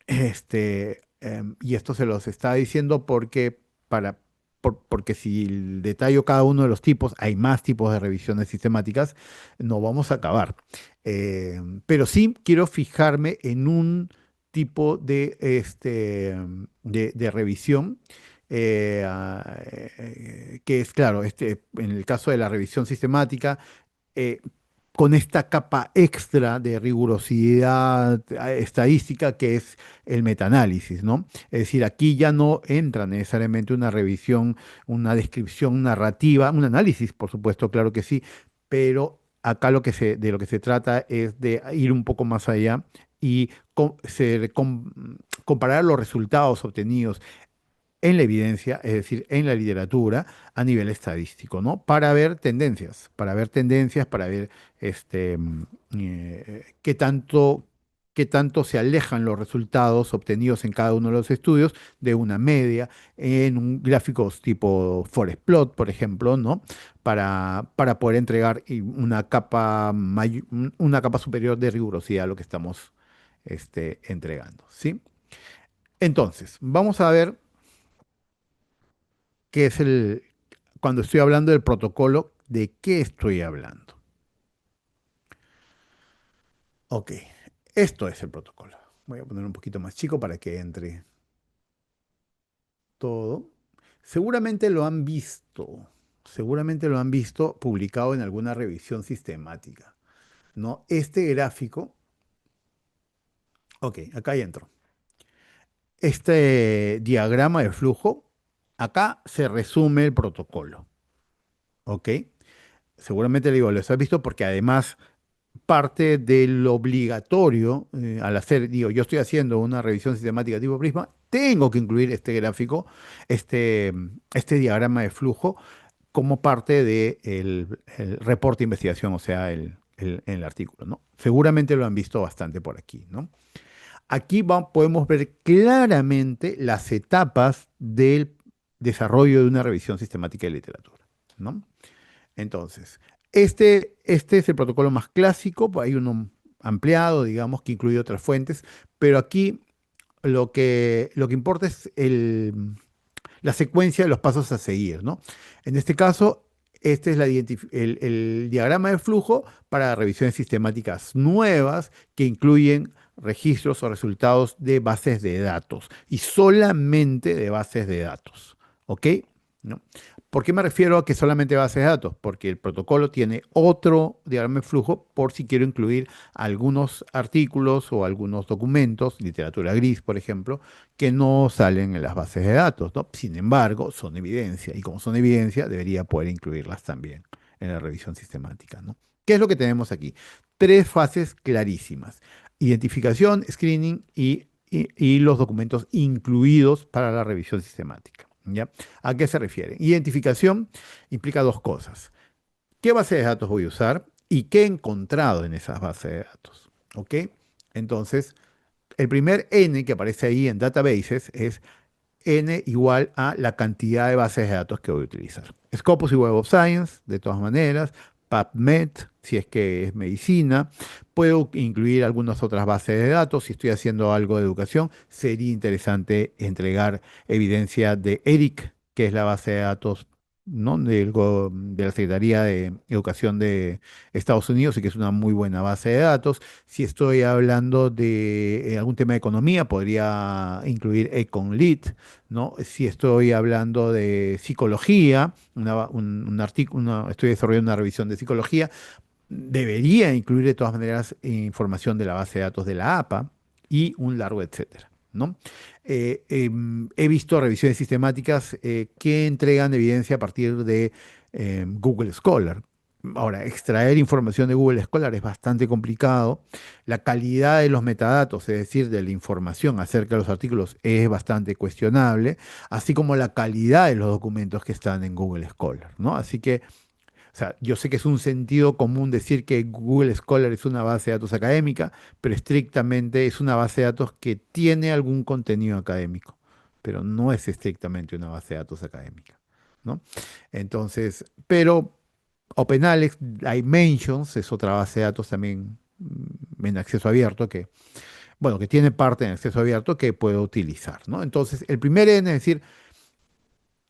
y esto se los está diciendo porque si detallo cada uno de los tipos, hay más tipos de revisiones sistemáticas, no vamos a acabar. Pero sí quiero fijarme en un tipo de revisión, que es, claro, en el caso de la revisión sistemática, eh, con esta capa extra de rigurosidad estadística que es el metaanálisis, ¿no? Es decir, aquí ya no entra necesariamente una revisión, una descripción narrativa, un análisis, por supuesto, claro que sí, pero acá de lo que se trata es de ir un poco más allá y comparar los resultados obtenidos en la evidencia, es decir, en la literatura, a nivel estadístico, ¿no? Para ver tendencias, para ver qué tanto se alejan los resultados obtenidos en cada uno de los estudios de una media, en un gráficos tipo Forest Plot, por ejemplo, ¿no? Para poder entregar una una capa superior de rigurosidad a lo que estamos entregando, ¿sí? Entonces, vamos a ver qué es cuando estoy hablando del protocolo, ¿de qué estoy hablando? Ok, esto es el protocolo. Voy a poner un poquito más chico para que entre todo. Seguramente lo han visto, seguramente lo han visto publicado en alguna revisión sistemática, ¿no? Este gráfico, ok, acá ya entro. Este diagrama de flujo, acá se resume el protocolo, ¿ok? Seguramente le digo, lo has visto porque además parte del obligatorio al hacer, digo, yo estoy haciendo una revisión sistemática tipo Prisma, tengo que incluir este gráfico, este diagrama de flujo como parte del el reporte de investigación, o sea, el artículo, ¿no? Seguramente lo han visto bastante por aquí, ¿no? Aquí podemos ver claramente las etapas del desarrollo de una revisión sistemática de literatura, ¿no? Entonces, este es el protocolo más clásico, pues hay uno ampliado, digamos, que incluye otras fuentes, pero aquí lo que importa es la secuencia de los pasos a seguir, ¿no? En este caso, este es el diagrama de flujo para revisiones sistemáticas nuevas que incluyen registros o resultados de bases de datos y solamente de bases de datos, ¿ok? ¿No? ¿Por qué me refiero a que solamente bases de datos? Porque el protocolo tiene otro diagrama de flujo por si quiero incluir algunos artículos o algunos documentos, literatura gris, por ejemplo, que no salen en las bases de datos, ¿no? Sin embargo, son evidencia y como son evidencia, debería poder incluirlas también en la revisión sistemática, ¿no? ¿Qué es lo que tenemos aquí? Tres fases clarísimas: identificación, screening y los documentos incluidos para la revisión sistemática, ¿ya? ¿A qué se refiere? Identificación implica dos cosas: qué base de datos voy a usar y qué he encontrado en esas bases de datos, ¿ok? Entonces, el primer N que aparece ahí en databases es N igual a la cantidad de bases de datos que voy a utilizar. Scopus y Web of Science, de todas maneras. PubMed, si es que es medicina. Puedo incluir algunas otras bases de datos. Si estoy haciendo algo de educación, sería interesante entregar evidencia de ERIC, que es la base de datos ¿no? De la Secretaría de Educación de Estados Unidos y que es una muy buena base de datos. Si estoy hablando de algún tema de economía, podría incluir EconLit, ¿no? Si estoy hablando de psicología, un artículo, estoy desarrollando una revisión de psicología, debería incluir de todas maneras información de la base de datos de la APA y un largo etcétera, ¿no? He visto revisiones sistemáticas que entregan evidencia a partir de Google Scholar. Ahora, extraer información de Google Scholar es bastante complicado. La calidad de los metadatos, es decir, de la información acerca de los artículos, es bastante cuestionable, así como la calidad de los documentos que están en Google Scholar, ¿no? Así que o sea, yo sé que es un sentido común decir que Google Scholar es una base de datos académica, pero estrictamente es una base de datos que tiene algún contenido académico, pero no es estrictamente una base de datos académica, ¿no? Entonces, pero OpenAlex, Dimensions es otra base de datos también en acceso abierto que, bueno, que tiene parte en acceso abierto que puedo utilizar, ¿no? Entonces, el primer N, es decir,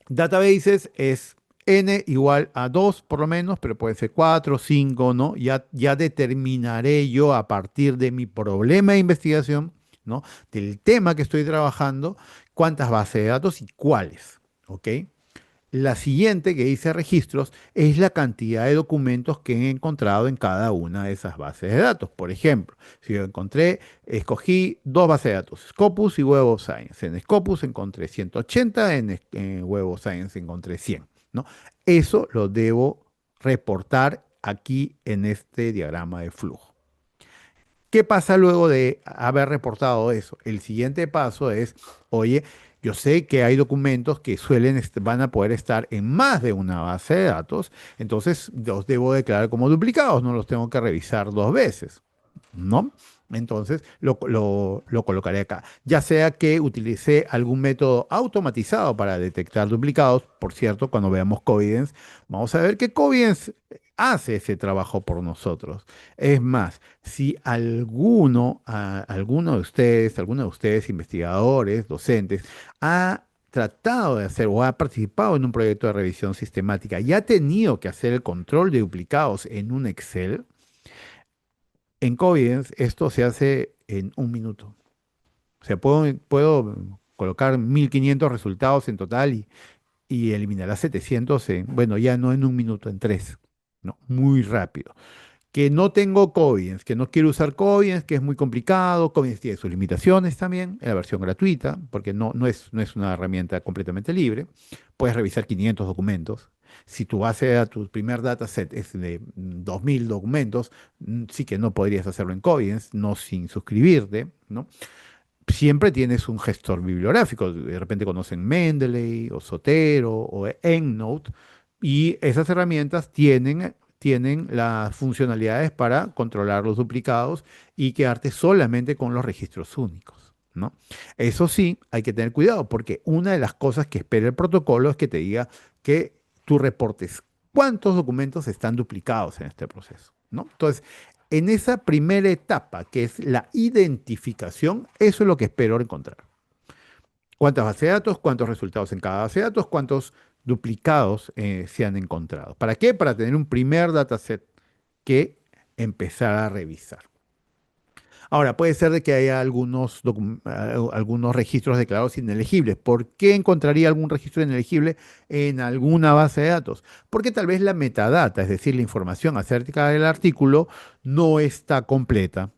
databases es n igual a 2 por lo menos, pero puede ser 4, 5, ¿no? Ya determinaré yo a partir de mi problema de investigación, ¿no? Del tema que estoy trabajando, cuántas bases de datos y cuáles, ¿ok? La siguiente que dice registros es la cantidad de documentos que he encontrado en cada una de esas bases de datos. Por ejemplo, si yo escogí dos bases de datos, Scopus y Web of Science. En Scopus encontré 180, en Web of Science encontré 100, ¿no? Eso lo debo reportar aquí en este diagrama de flujo. ¿Qué pasa luego de haber reportado eso? El siguiente paso es, oye, yo sé que hay documentos que van a poder estar en más de una base de datos, entonces los debo declarar como duplicados, no los tengo que revisar dos veces, ¿no? Entonces lo colocaré acá. Ya sea que utilicé algún método automatizado para detectar duplicados, por cierto, cuando veamos Covidence, vamos a ver que Covidence hace ese trabajo por nosotros. Es más, si alguno de ustedes, investigadores, docentes, ha tratado de hacer o ha participado en un proyecto de revisión sistemática y ha tenido que hacer el control de duplicados en un Excel, en Covidence esto se hace en un minuto. O sea, puedo colocar 1500 resultados en total y eliminará 700 bueno, ya no en un minuto, en tres. ¿No? Muy rápido. Que no tengo Codeians, que no quiero usar Codeians, que es muy complicado. Codeians tiene sus limitaciones también, en la versión gratuita, porque no es una herramienta completamente libre. Puedes revisar 500 documentos. Si tu tu primer dataset es de 2000 documentos, sí que no podrías hacerlo en Codeians, no sin suscribirte, ¿no? Siempre tienes un gestor bibliográfico. De repente conocen Mendeley o Zotero o EndNote y esas herramientas tienen las funcionalidades para controlar los duplicados y quedarte solamente con los registros únicos, ¿no? Eso sí, hay que tener cuidado porque una de las cosas que espera el protocolo es que te diga que tú reportes cuántos documentos están duplicados en este proceso, ¿no? Entonces, en esa primera etapa, que es la identificación, eso es lo que espero encontrar. ¿Cuántas bases de datos? ¿Cuántos resultados en cada base de datos? ¿Cuántos duplicados se han encontrado? ¿Para qué? Para tener un primer dataset que empezar a revisar. Ahora, puede ser de que haya algunos registros declarados inelegibles. ¿Por qué encontraría algún registro inelegible en alguna base de datos? Porque tal vez la metadata, es decir, la información acerca del artículo, no está completa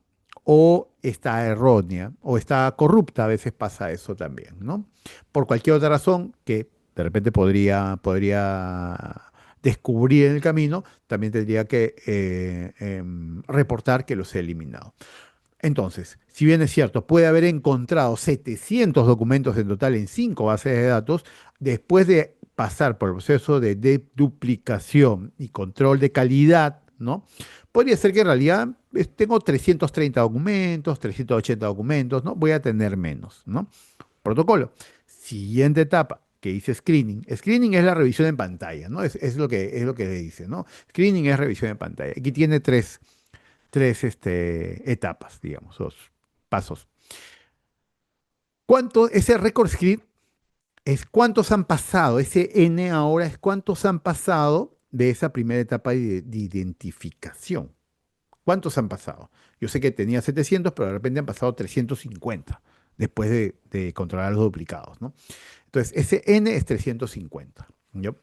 o está errónea o está corrupta. A veces pasa eso también, ¿no? Por cualquier otra razón que de repente podría descubrir en el camino, también tendría que reportar que los he eliminado. Entonces, si bien es cierto, puede haber encontrado 700 documentos en total en 5 bases de datos, después de pasar por el proceso de deduplicación y control de calidad, ¿no? Podría ser que en realidad tengo 330 documentos, 380 documentos, ¿no? Voy a tener menos, ¿no? Protocolo. Siguiente etapa, que dice screening. Screening es la revisión en pantalla, ¿no? Es lo que dice, ¿no? Screening es revisión en pantalla. Aquí tiene tres etapas, digamos, dos pasos. ¿Cuánto ese record screen? Es cuántos han pasado, ese N ahora es cuántos han pasado de esa primera etapa de identificación. ¿Cuántos han pasado? Yo sé que tenía 700, pero de repente han pasado 350 después de controlar los duplicados, ¿no? Entonces, ese N es 350. ¿Yo?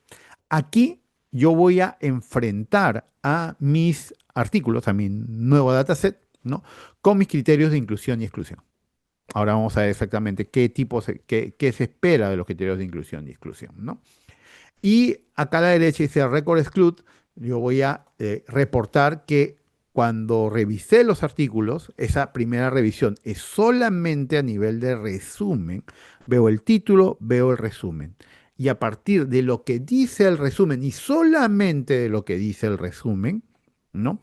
Aquí yo voy a enfrentar a mis artículos, a mi nuevo dataset, ¿no? Con mis criterios de inclusión y exclusión. Ahora vamos a ver exactamente qué se espera de los criterios de inclusión y exclusión, ¿no? Y acá a la derecha dice Record Exclude. Yo voy a reportar que cuando revisé los artículos, esa primera revisión es solamente a nivel de resumen. Veo el título, veo el resumen. Y a partir de lo que dice el resumen y solamente de lo que dice el resumen, ¿no?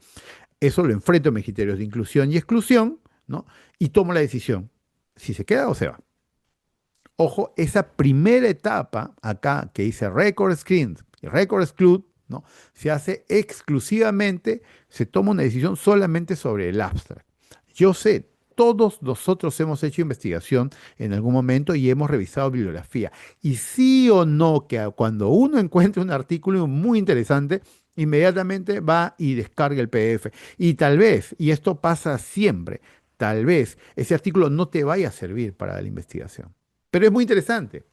Eso lo enfrento a mis criterios de inclusión y exclusión, ¿no? Y tomo la decisión si se queda o se va. Ojo, esa primera etapa acá que dice Record Screen y Record Exclude, ¿no? Se hace exclusivamente, se toma una decisión solamente sobre el abstract. Yo sé, todos nosotros hemos hecho investigación en algún momento y hemos revisado bibliografía. Y sí o no, que cuando uno encuentra un artículo muy interesante, inmediatamente va y descarga el PDF. Y tal vez, y esto pasa siempre, tal vez ese artículo no te vaya a servir para la investigación. Pero es muy interesante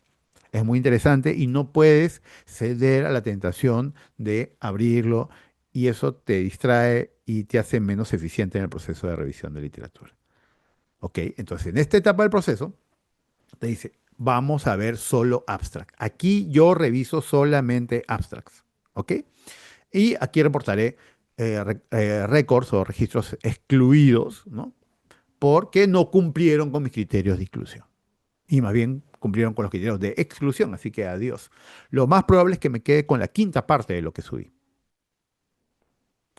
y no puedes ceder a la tentación de abrirlo y eso te distrae y te hace menos eficiente en el proceso de revisión de literatura. ¿Ok? Entonces, en esta etapa del proceso, te dice, vamos a ver solo abstract. Aquí yo reviso solamente abstracts. ¿Ok? Y aquí reportaré récords o registros excluidos, ¿no? Porque no cumplieron con mis criterios de inclusión. Y más bien cumplieron con los criterios de exclusión, así que adiós. Lo más probable es que me quede con la quinta parte de lo que subí.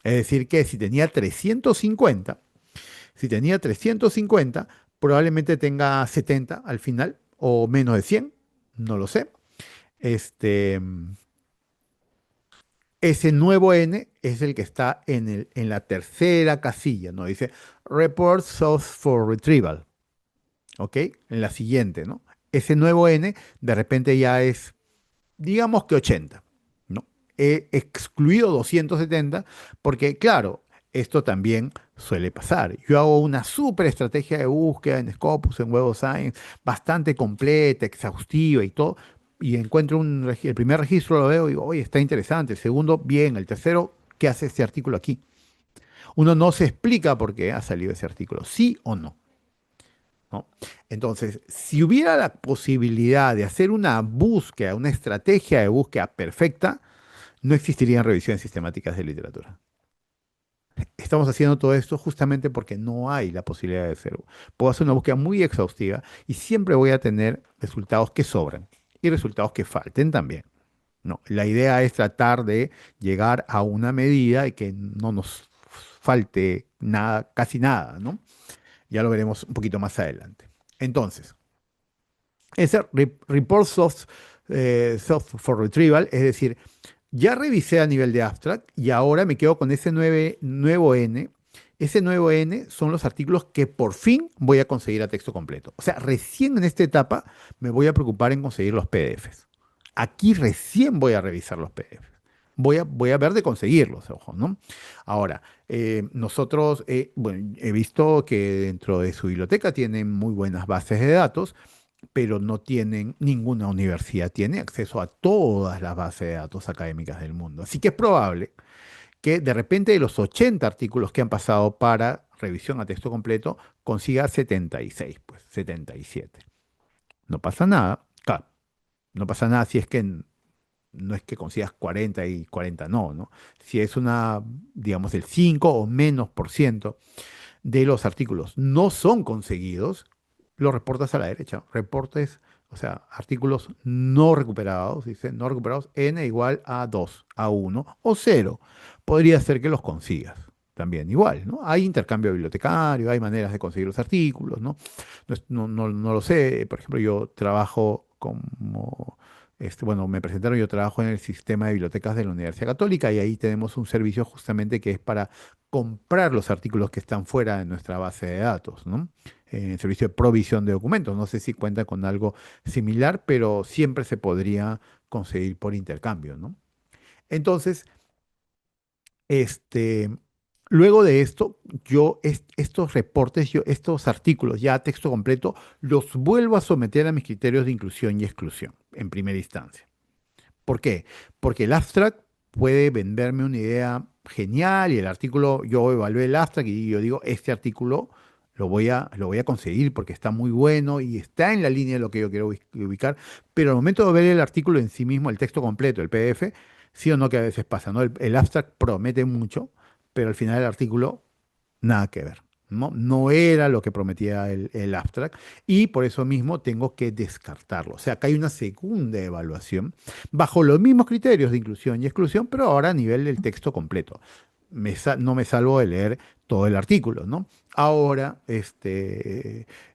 Es decir, que si tenía 350, probablemente tenga 70 al final, o menos de 100, no lo sé. Este, ese nuevo N es el que está en la tercera casilla, ¿no? Dice Report Source for Retrieval. ¿Ok? En la siguiente, ¿no? Ese nuevo N de repente ya es, digamos que 80, ¿no? He excluido 270 porque, claro, esto también suele pasar. Yo hago una súper estrategia de búsqueda en Scopus, en Web of Science, bastante completa, exhaustiva y todo, y encuentro el primer registro, lo veo y digo, oye, está interesante. El segundo, bien. El tercero, ¿qué hace este artículo aquí? Uno no se explica por qué ha salido ese artículo, sí o no. ¿No? Entonces, si hubiera la posibilidad de hacer una búsqueda, una estrategia de búsqueda perfecta, no existirían revisiones sistemáticas de literatura. Estamos haciendo todo esto justamente porque no hay la posibilidad de hacerlo. Puedo hacer una búsqueda muy exhaustiva y siempre voy a tener resultados que sobran y resultados que falten también. No, la idea es tratar de llegar a una medida y que no nos falte nada, casi nada, ¿no? Ya lo veremos un poquito más adelante. Entonces, ese report soft for retrieval, es decir, ya revisé a nivel de abstract y ahora me quedo con ese nuevo N. Ese nuevo N son los artículos que por fin voy a conseguir a texto completo. O sea, recién en esta etapa me voy a preocupar en conseguir los PDFs. Aquí recién voy a revisar los PDFs. Voy a ver de conseguirlos, ojo, ¿no? Ahora, nosotros, bueno, he visto que dentro de su biblioteca tienen muy buenas bases de datos, pero no tienen, ninguna universidad tiene acceso a todas las bases de datos académicas del mundo. Así que es probable que de repente de los 80 artículos que han pasado para revisión a texto completo, consiga 76, pues 77. No pasa nada, claro, no pasa nada si es que no es que consigas 40 y 40 no, ¿no? Si es una, digamos, el 5 o menos por ciento de los artículos no son conseguidos, lo reportas a la derecha. Reportes, o sea, artículos no recuperados, dice no recuperados, n igual a 2, a 1 o 0. Podría ser que los consigas. También igual, ¿no? Hay intercambio bibliotecario, hay maneras de conseguir los artículos, ¿no? No lo sé. Por ejemplo, yo trabajo como, bueno, me presentaron, yo trabajo en el sistema de bibliotecas de la Universidad Católica y ahí tenemos un servicio justamente que es para comprar los artículos que están fuera de nuestra base de datos, ¿no? en el servicio de provisión de documentos. No sé si cuenta con algo similar, pero siempre se podría conseguir por intercambio, ¿no? Entonces, este, luego de esto, estos reportes, estos artículos ya a texto completo, los vuelvo a someter a mis criterios de inclusión y exclusión en primera instancia. ¿Por qué? Porque el abstract puede venderme una idea genial y el artículo, yo evalué el abstract y yo digo, este artículo lo voy a conseguir porque está muy bueno y está en la línea de lo que yo quiero ubicar, pero al momento de ver el artículo en sí mismo, el texto completo, el PDF, sí o no que a veces pasa, ¿no? El abstract promete mucho, pero al final el artículo nada que ver, ¿no? No era lo que prometía el abstract y por eso mismo tengo que descartarlo. O sea, acá hay una segunda evaluación bajo los mismos criterios de inclusión y exclusión, pero ahora a nivel del texto completo. No me salvo de leer todo el artículo, ¿no? Ahora,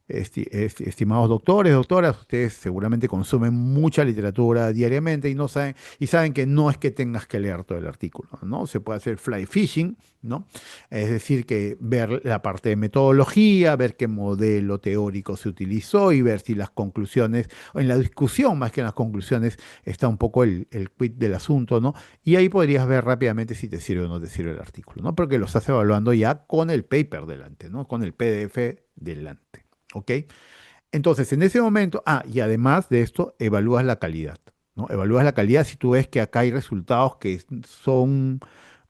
estimados doctores, doctoras, ustedes seguramente consumen mucha literatura diariamente y saben que no es que tengas que leer todo el artículo, ¿no? Se puede hacer fly fishing, ¿no? Es decir, que ver la parte de metodología, ver qué modelo teórico se utilizó y ver si las conclusiones, o en la discusión más que en las conclusiones, está un poco el quid del asunto, ¿no? Y ahí podrías ver rápidamente si te sirve o no te sirve el artículo, ¿no? Porque lo estás evaluando ya con el paper delante, ¿no? Con el PDF delante, ¿ok? Entonces, en ese momento, y además de esto, evalúas la calidad, ¿no? Evalúas la calidad si tú ves que acá hay resultados que son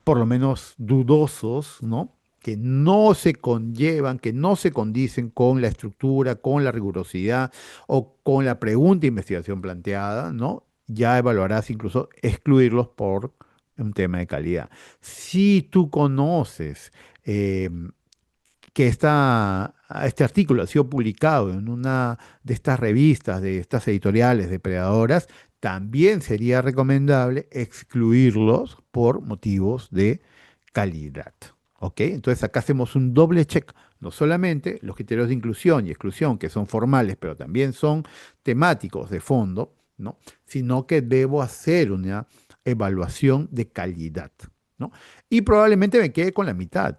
por lo menos dudosos, ¿no? Que no se conllevan, que no se condicen con la estructura, con la rigurosidad o con la pregunta de investigación planteada, ¿no? Ya evaluarás incluso excluirlos por un tema de calidad. Si tú conoces eh, que este artículo ha sido publicado en una de estas revistas, de estas editoriales depredadoras, también sería recomendable excluirlos por motivos de calidad. ¿Ok? Entonces acá hacemos un doble check. No solamente los criterios de inclusión y exclusión, que son formales, pero también son temáticos de fondo, ¿no? Sino que debo hacer una evaluación de calidad, ¿no? Y probablemente me quede con la mitad.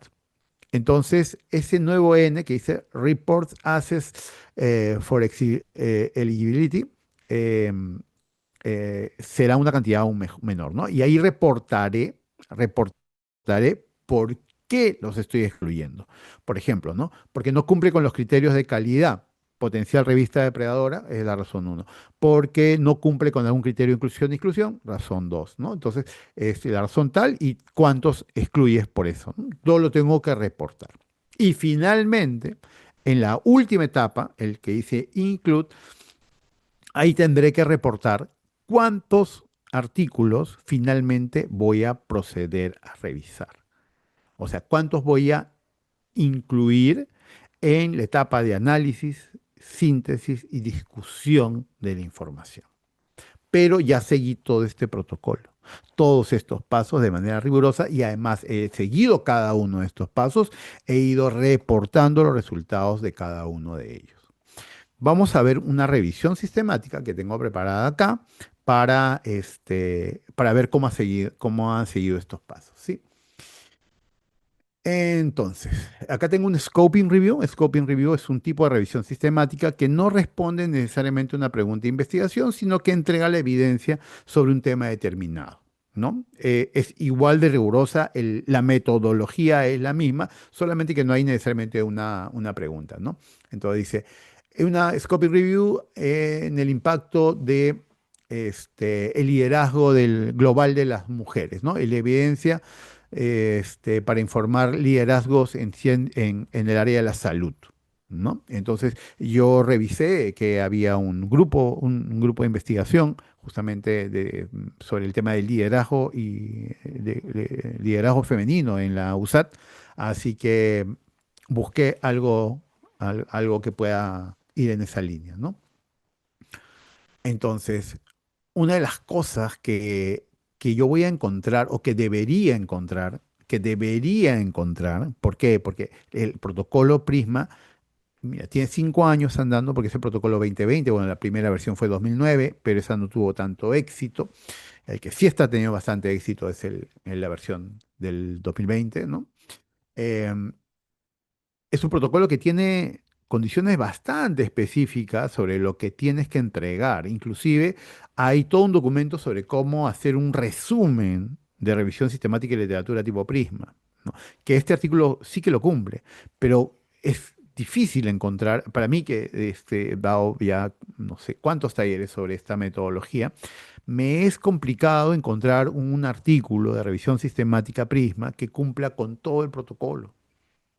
Entonces, ese nuevo N que dice Reports Access for Eligibility eh, será una cantidad aún menor, ¿no? Y ahí reportaré por qué los estoy excluyendo. Por ejemplo, ¿no? Porque no cumple con los criterios de calidad. Potencial revista depredadora es la razón uno. Porque no cumple con algún criterio de inclusión, razón 2, ¿no? Entonces, es la razón tal y cuántos excluyes por eso, ¿no? Todo lo tengo que reportar. Y finalmente, en la última etapa, el que dice include, ahí tendré que reportar cuántos artículos finalmente voy a proceder a revisar. O sea, cuántos voy a incluir en la etapa de análisis, síntesis y discusión de la información. Pero ya seguí todo este protocolo, todos estos pasos de manera rigurosa y además he seguido cada uno de estos pasos, he ido reportando los resultados de cada uno de ellos. Vamos a ver una revisión sistemática que tengo preparada acá para ver cómo han seguido estos pasos, ¿sí? Entonces, acá tengo un scoping review. Scoping review es un tipo de revisión sistemática que no responde necesariamente a una pregunta de investigación, sino que entrega la evidencia sobre un tema determinado, ¿no? Es igual de rigurosa, la metodología es la misma, solamente que no hay necesariamente una pregunta, ¿no? Entonces dice, una scoping review en el impacto de el liderazgo global de las mujeres, ¿no? Y la evidencia para informar liderazgos en el área de la salud, ¿no? Entonces yo revisé que había un grupo de investigación justamente sobre el tema del liderazgo y de liderazgo femenino en la USAT, así que busqué algo que pueda ir en esa línea, ¿no? Entonces, una de las cosas que yo voy a encontrar o que debería encontrar, ¿por qué? Porque el protocolo Prisma, mira, tiene 5 años andando porque es el protocolo 2020, bueno, la primera versión fue 2009, pero esa no tuvo tanto éxito. El que sí está teniendo bastante éxito es la versión del 2020, ¿no? Em, es un protocolo que tiene condiciones bastante específicas sobre lo que tienes que entregar. Inclusive hay todo un documento sobre cómo hacer un resumen de revisión sistemática y literatura tipo Prisma, ¿no? Que este artículo sí que lo cumple, pero es difícil encontrar, para mí que he dado ya no sé cuántos talleres sobre esta metodología, me es complicado encontrar un artículo de revisión sistemática Prisma que cumpla con todo el protocolo.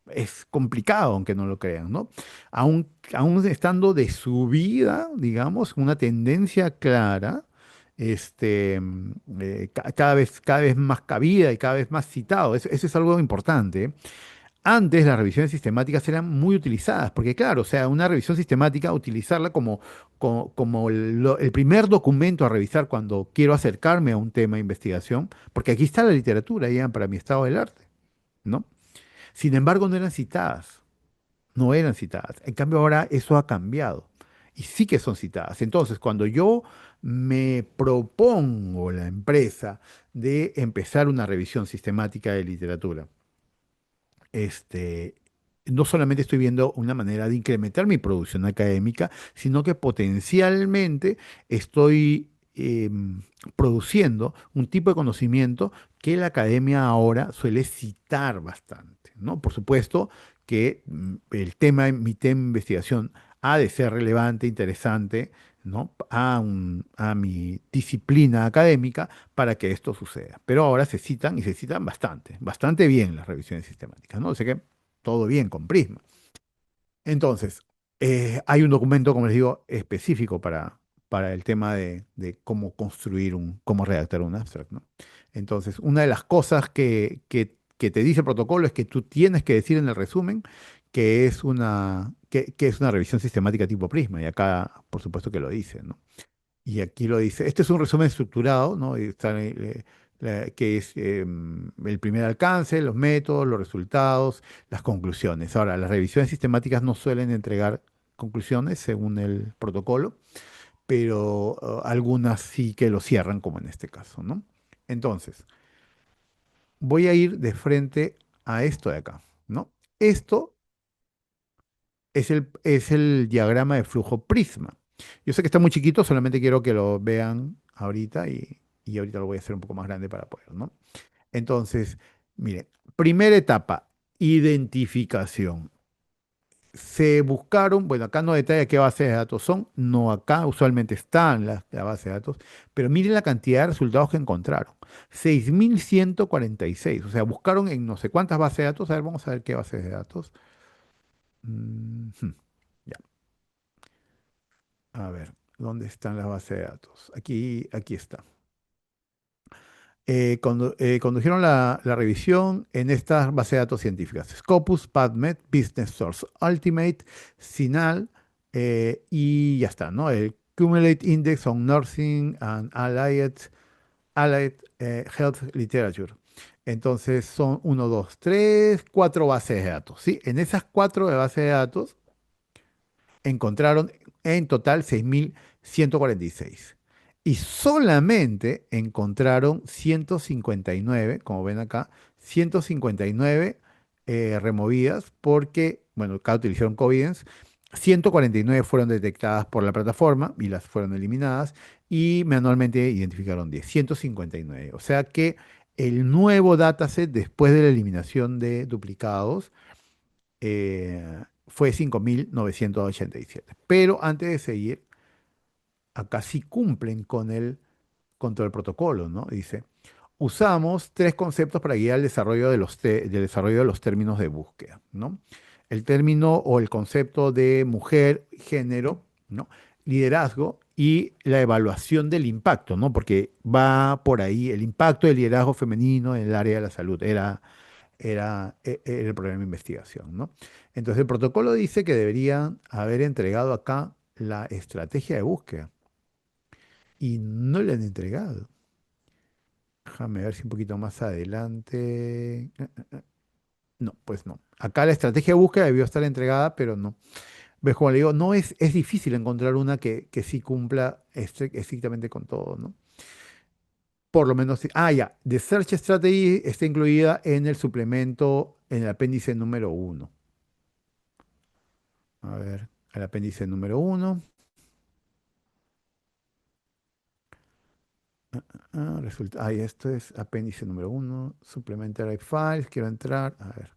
Es complicado, aunque no lo crean, ¿no? Aún estando de subida, digamos, una tendencia clara, cada vez más cabida y cada vez más citado. Eso es algo importante. Antes las revisiones sistemáticas eran muy utilizadas, porque claro, o sea, una revisión sistemática, utilizarla como el primer documento a revisar cuando quiero acercarme a un tema de investigación, porque aquí está la literatura ya para mi estado del arte, ¿no? Sin embargo, no eran citadas, no eran citadas. En cambio, ahora eso ha cambiado y sí que son citadas. Entonces, cuando yo me propongo la empresa de empezar una revisión sistemática de literatura, este, no solamente estoy viendo una manera de incrementar mi producción académica, sino que potencialmente estoy produciendo un tipo de conocimiento que la academia ahora suele citar bastante, ¿no? Por supuesto que mi tema de investigación ha de ser relevante, interesante, ¿no? A mi disciplina académica para que esto suceda. Pero ahora se citan y se citan bastante, bastante bien las revisiones sistemáticas, ¿no? O sea que todo bien con Prisma. Entonces, hay un documento, como les digo, específico para el tema de cómo cómo redactar un abstract, ¿no? Entonces, una de las cosas que te dice el protocolo es que tú tienes que decir en el resumen que es una revisión sistemática tipo Prisma, y acá, por supuesto que lo dice, ¿no? Y aquí lo dice. Este es un resumen estructurado, ¿no? Y está, que es el primer alcance, los métodos, los resultados, las conclusiones. Ahora, las revisiones sistemáticas no suelen entregar conclusiones según el protocolo, pero algunas sí que lo cierran, como en este caso, ¿no? Entonces, voy a ir de frente a esto de acá, ¿no? Esto es el diagrama de flujo Prisma. Yo sé que está muy chiquito, solamente quiero que lo vean ahorita y ahorita lo voy a hacer un poco más grande para poder, ¿no? Entonces, mire, primera etapa, identificación. Se buscaron, bueno, acá no detalla qué bases de datos son, no acá, usualmente están las bases de datos, pero miren la cantidad de resultados que encontraron. 6.146, o sea, buscaron en no sé cuántas bases de datos, a ver, vamos a ver qué bases de datos. Hmm, ya. A ver, ¿dónde están las bases de datos? Aquí está. Condujeron la revisión en estas bases de datos científicas: Scopus, PubMed, Business Source Ultimate, CINAHL, y ya está, ¿no? El Cumulate Index on Nursing and Allied Health Literature. Entonces son uno, 2, 3, 4 bases de datos, ¿sí? En esas 4 bases de datos encontraron en total 6.146. Y solamente encontraron 159, como ven acá, 159 removidas porque, bueno, acá utilizaron Covidence. 149 fueron detectadas por la plataforma y las fueron eliminadas, y manualmente identificaron 10, 159. O sea que el nuevo dataset, después de la eliminación de duplicados, fue 5.987. Pero antes de seguir, acá sí cumplen con todo el protocolo, ¿no? Dice, usamos 3 conceptos para guiar el desarrollo del desarrollo de los términos de búsqueda, ¿no? El término o el concepto de mujer, género, ¿no? Liderazgo y la evaluación del impacto, ¿no? Porque va por ahí el impacto del liderazgo femenino en el área de la salud. Era el problema de investigación, ¿no? Entonces el protocolo dice que deberían haber entregado acá la estrategia de búsqueda y no le han entregado. Déjame ver si un poquito más adelante. No, pues no. Acá la estrategia de búsqueda debió estar entregada, pero no. ¿Ves? Como le digo, no es difícil encontrar una que sí cumpla estrictamente con todo, ¿no? Por lo menos, ya, The Search Strategy está incluida en el suplemento, en el apéndice número 1. A ver, el apéndice número uno. Ahí esto es apéndice número uno. Supplementary files. Quiero entrar. A ver,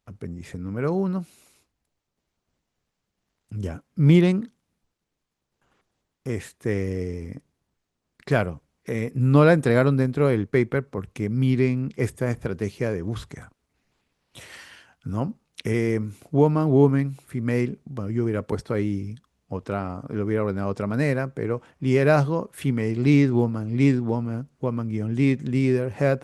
apéndice número uno. Ya. Miren, este, claro, no la entregaron dentro del paper porque miren esta estrategia de búsqueda. ¿No? Woman, woman, female, bueno, yo hubiera puesto ahí otra, lo hubiera ordenado de otra manera, pero liderazgo, female lead, woman guion lead, leader, head,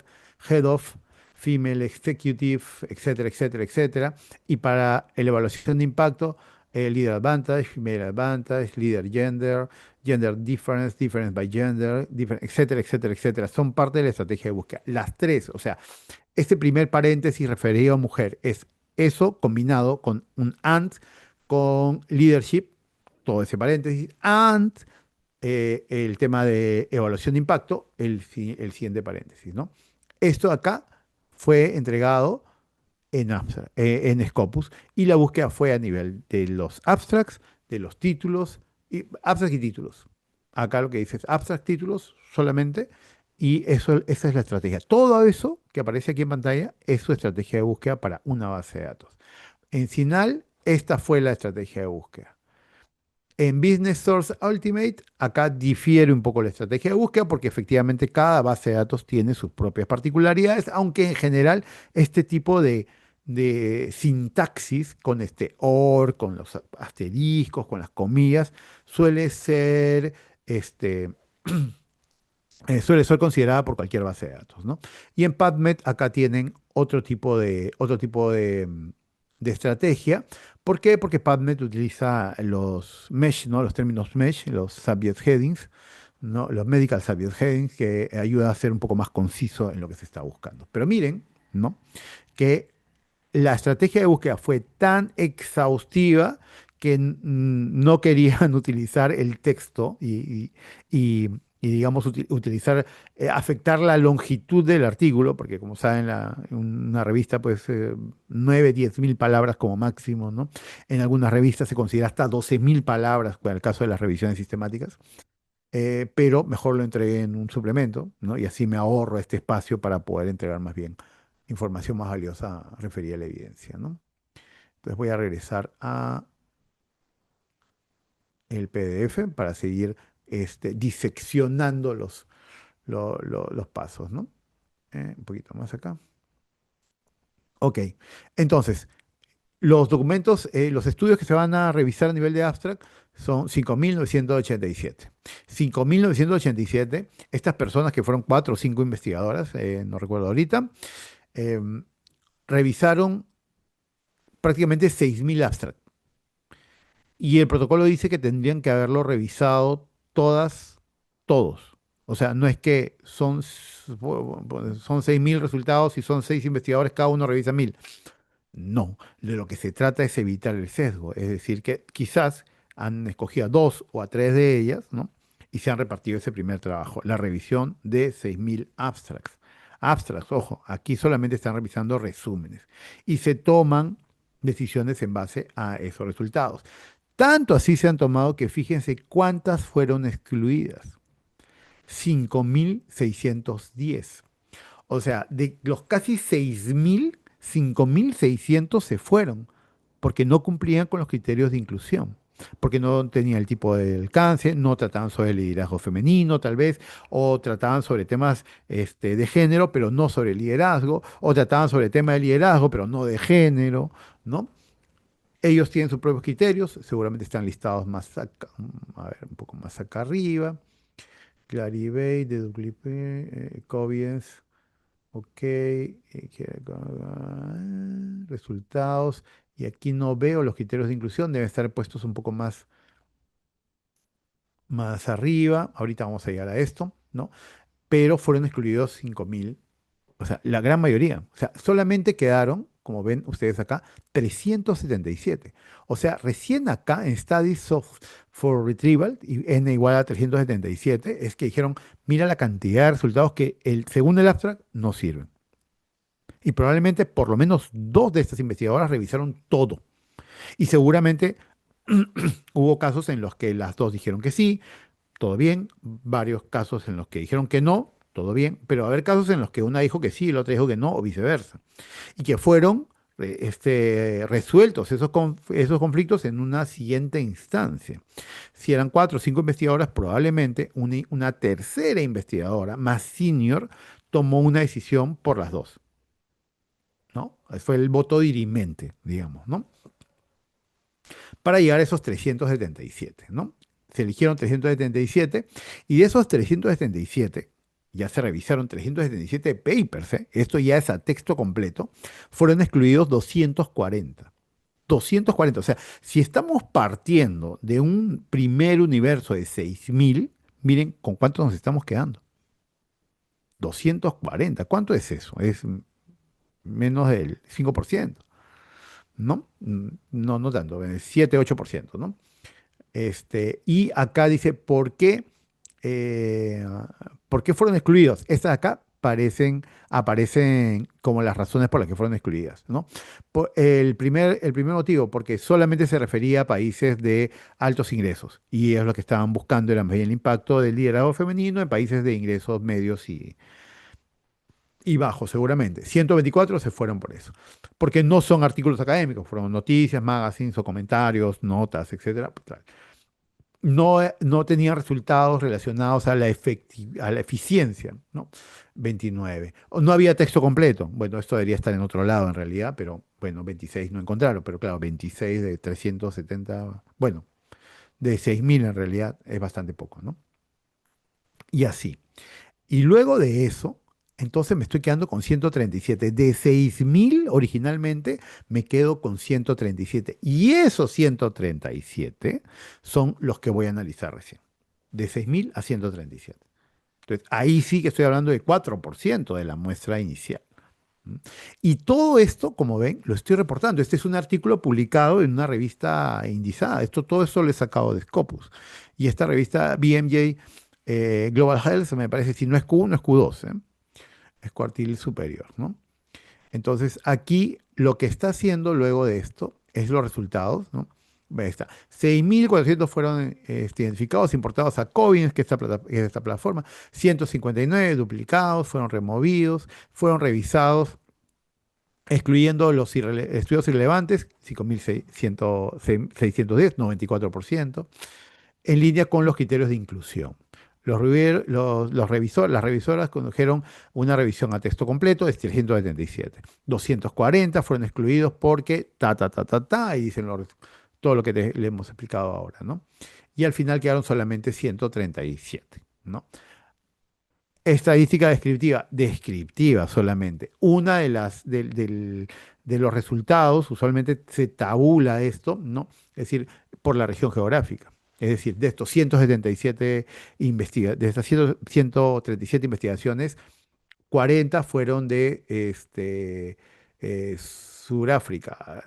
head of, female executive, etcétera, etcétera, etcétera. Y para la evaluación de impacto, leader advantage, female advantage, leader gender, gender difference, difference by gender, etcétera, etcétera, etcétera. Son parte de la estrategia de búsqueda. Las tres, o sea, este primer paréntesis referido a mujer es eso combinado con un and, con leadership, todo ese paréntesis, and el tema de evaluación de impacto, el siguiente paréntesis, ¿no? Esto acá fue entregado en Scopus y la búsqueda fue a nivel de los abstracts, de los títulos, abstracts y títulos. Acá lo que dice es abstract títulos solamente y esa es la estrategia. Todo eso que aparece aquí en pantalla es su estrategia de búsqueda para una base de datos. En Sinal, esta fue la estrategia de búsqueda. En Business Source Ultimate, acá difiere un poco la estrategia de búsqueda porque efectivamente cada base de datos tiene sus propias particularidades, aunque en general este tipo de sintaxis con este OR, con los asteriscos, con las comillas, suele ser, este, suele ser considerada por cualquier base de datos, ¿no? Y en PubMed acá tienen otro tipo de estrategia. ¿Por qué? Porque PubMed utiliza los mesh, ¿no? Los términos mesh, los subject headings, ¿no? Los medical subject headings que ayudan a ser un poco más conciso en lo que se está buscando. Pero miren, ¿no? Que la estrategia de búsqueda fue tan exhaustiva que no querían utilizar el texto digamos, utilizar, afectar la longitud del artículo, porque como saben, una revista, pues 9, 10 mil palabras como máximo, ¿no? En algunas revistas se considera hasta 12.000 palabras, para el caso de las revisiones sistemáticas, pero mejor lo entregué en un suplemento, ¿no? Y así me ahorro este espacio para poder entregar más bien información más valiosa referida a la evidencia, ¿no? Entonces voy a regresar a el PDF para seguir diseccionando los pasos, ¿no? Un poquito más acá. Ok, entonces, los documentos, los estudios que se van a revisar a nivel de abstract son 5.987. 5.987, estas personas que fueron 4 o 5 investigadoras, no recuerdo ahorita, em, revisaron prácticamente 6.000 abstracts. Y el protocolo dice que tendrían que haberlo revisado todos. O sea, no es que son 6.000 resultados y son 6 investigadores, cada uno revisa 1.000. No, de lo que se trata es evitar el sesgo. Es decir, que quizás han escogido a 2 o a 3 de ellas, ¿no? Y se han repartido ese primer trabajo, la revisión de 6.000 abstracts. Abstracts, ojo, aquí solamente están revisando resúmenes y se toman decisiones en base a esos resultados. Tanto así se han tomado que fíjense cuántas fueron excluidas. 5.610. O sea, de los casi 6.000, 5.600 se fueron porque no cumplían con los criterios de inclusión, porque no tenían el tipo de alcance, no trataban sobre el liderazgo femenino, tal vez, o trataban sobre temas de género, pero no sobre el liderazgo, o trataban sobre el tema de liderazgo, pero no de género, ¿no? Ellos tienen sus propios criterios, seguramente están listados más acá, a ver, un poco más acá arriba. Clarivate, DWP, Covies, ok, resultados. Y aquí no veo los criterios de inclusión, deben estar puestos un poco más arriba. Ahorita vamos a llegar a esto, ¿no? Pero fueron excluidos 5.000, o sea, la gran mayoría. O sea, solamente quedaron, como ven ustedes acá, 377. O sea, recién acá en Studies for Retrieval, y n igual a 377, es que dijeron, mira la cantidad de resultados que según el abstract no sirven. Y probablemente por lo menos 2 de estas investigadoras revisaron todo. Y seguramente hubo casos en los que las dos dijeron que sí, todo bien, varios casos en los que dijeron que no, todo bien, pero va a haber casos en los que una dijo que sí y la otra dijo que no, o viceversa, y que fueron resueltos esos conflictos en una siguiente instancia. Si eran cuatro o cinco investigadoras, probablemente una tercera investigadora más senior tomó una decisión por las dos, ¿no? Fue el voto dirimente, digamos, ¿no? Para llegar a esos 377, ¿no? Se eligieron 377 y de esos 377, ya se revisaron 377 papers, ¿eh? Esto ya es a texto completo, fueron excluidos 240. 240, o sea, si estamos partiendo de un primer universo de 6.000, miren con cuánto nos estamos quedando. 240, ¿cuánto es eso? Es menos del 5%, ¿no? No, no tanto, 7, 8%, ¿no? Y acá dice, eh, ¿por qué fueron excluidos? Estas de acá aparecen como las razones por las que fueron excluidas, ¿no? El primer motivo, porque solamente se refería a países de altos ingresos, y es lo que estaban buscando, era más bien el impacto del liderazgo femenino en países de ingresos medios y bajos, seguramente. 124 se fueron por eso, porque no son artículos académicos, fueron noticias, magazines o comentarios, notas, etcétera. No tenían resultados relacionados a la eficiencia, ¿no? 29. No había texto completo. Bueno, esto debería estar en otro lado en realidad, pero bueno, 26 no encontraron, pero claro, 26 de 370, bueno, de 6.000 en realidad es bastante poco, ¿no? Y así. Y luego de eso, entonces me estoy quedando con 137. De 6.000 originalmente, me quedo con 137. Y esos 137 son los que voy a analizar recién. De 6.000 a 137. Entonces, ahí sí que estoy hablando de 4% de la muestra inicial. ¿Mm? Y todo esto, como ven, lo estoy reportando. Este es un artículo publicado en una revista indizada. Todo esto lo he sacado de Scopus. Y esta revista BMJ Global Health, me parece, si no es Q1, es Q2, ¿eh? Es cuartil superior, ¿no? Entonces, aquí lo que está haciendo luego de esto es los resultados, ¿no? Ahí está. 6.400 fueron identificados, importados a Covins, que es esta plataforma. 159 duplicados, fueron removidos, fueron revisados, excluyendo los estudios irrelevantes, 5.610, 94%, en línea con los criterios de inclusión. Las revisoras condujeron una revisión a texto completo de 377. 240 fueron excluidos porque y dicen todo lo que le hemos explicado ahora, ¿no? Y al final quedaron solamente 137, ¿no? Estadística descriptiva solamente. Una de los resultados, usualmente se tabula esto, ¿no? Es decir, por la región geográfica. Es decir, de estos 177 de estas 137 investigaciones, 40 fueron de Suráfrica,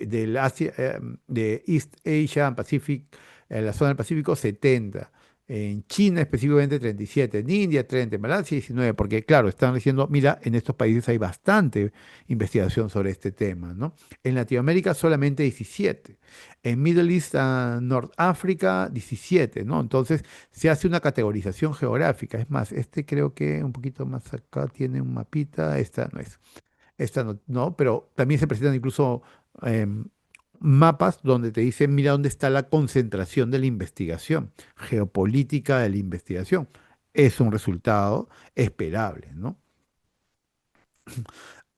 de East Asia and Pacific, en la zona del Pacífico 70, en China específicamente 37, en India 30, en Malasia 19, porque claro, están diciendo, mira, en estos países hay bastante investigación sobre este tema, ¿no? En Latinoamérica solamente 17, en Middle East and North Africa 17, ¿no? Entonces se hace una categorización geográfica. Es más, creo que un poquito más acá tiene un mapita, esta no es. Esta no, no, pero también se presentan incluso em, mapas donde te dicen, mira dónde está la concentración de la investigación, geopolítica de la investigación. Es un resultado esperable, ¿no?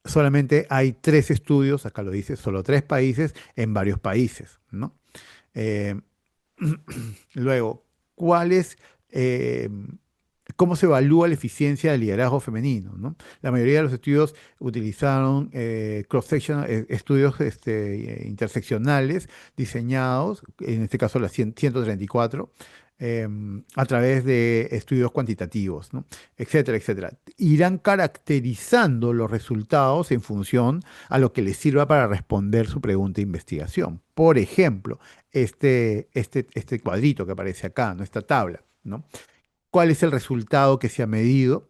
Solamente hay tres estudios, acá lo dice, solo tres países en varios países, ¿no? Eh, Luego, ¿cuáles, eh, cómo se evalúa la eficiencia del liderazgo femenino, ¿no? La mayoría de los estudios utilizaron estudios interseccionales diseñados, en este caso las 134, a través de estudios cuantitativos, ¿no? Etcétera, etcétera. Irán caracterizando los resultados en función a lo que les sirva para responder su pregunta de investigación. Por ejemplo, este cuadrito que aparece acá, ¿no? Esta tabla, ¿no? ¿Cuál es el resultado que se ha medido?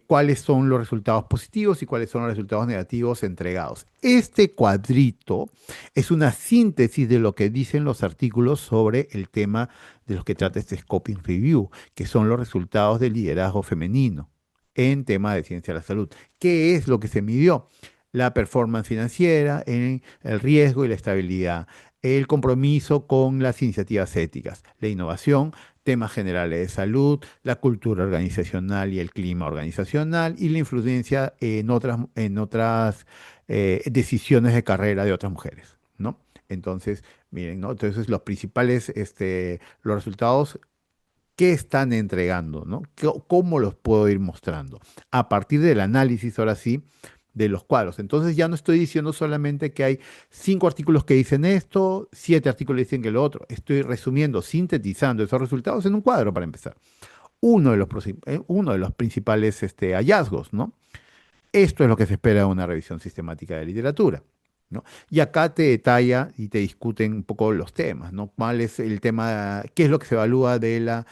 cuáles son los resultados positivos y cuáles son los resultados negativos entregados. Este cuadrito es una síntesis de lo que dicen los artículos sobre el tema de los que trata este Scoping Review, que son los resultados del liderazgo femenino en tema de ciencia de la salud. ¿Qué es lo que se midió? La performance financiera, el riesgo y la estabilidad, el compromiso con las iniciativas éticas, la innovación, temas generales de salud, la cultura organizacional y el clima organizacional y la influencia en otras decisiones de carrera de otras mujeres, ¿no? Entonces, miren, ¿no? Entonces, los resultados qué están entregando, ¿no? ¿Cómo los puedo ir mostrando? A partir del análisis, ahora sí, de los cuadros. Entonces ya no estoy diciendo solamente que hay 5 artículos que dicen esto, 7 artículos que dicen que lo otro. Estoy resumiendo, sintetizando esos resultados en un cuadro para empezar. Uno de los principales hallazgos, ¿no? Esto es lo que se espera de una revisión sistemática de literatura, ¿no? Y acá te detalla y te discuten un poco los temas, ¿no? ¿Cuál es el tema, qué es lo que se evalúa de la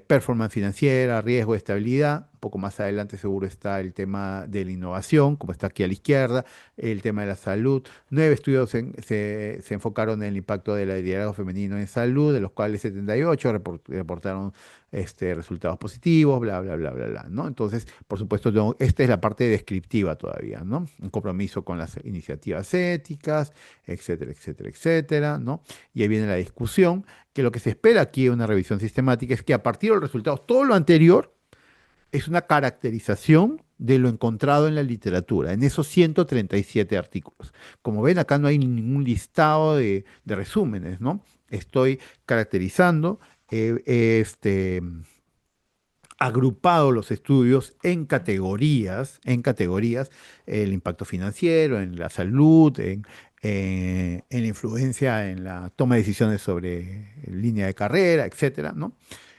performance financiera, riesgo, estabilidad? Un poco más adelante seguro está el tema de la innovación, como está aquí a la izquierda, el tema de la salud. 9 estudios se enfocaron en el impacto del liderazgo femenino en salud, de los cuales 78 reportaron resultados positivos, bla, bla, bla, bla, bla, ¿no? Entonces, por supuesto, esta es la parte descriptiva todavía, ¿no? Un compromiso con las iniciativas éticas, etcétera, etcétera, etcétera, ¿no? Y ahí viene la discusión, que lo que se espera aquí en una revisión sistemática es que a partir de los resultados, todo lo anterior es una caracterización de lo encontrado en la literatura, en esos 137 artículos. Como ven, acá no hay ningún listado de resúmenes, ¿no? Estoy caracterizando agrupado los estudios en categorías, el impacto financiero, en la salud, en la influencia en la toma de decisiones sobre línea de carrera, etcétera, ¿no?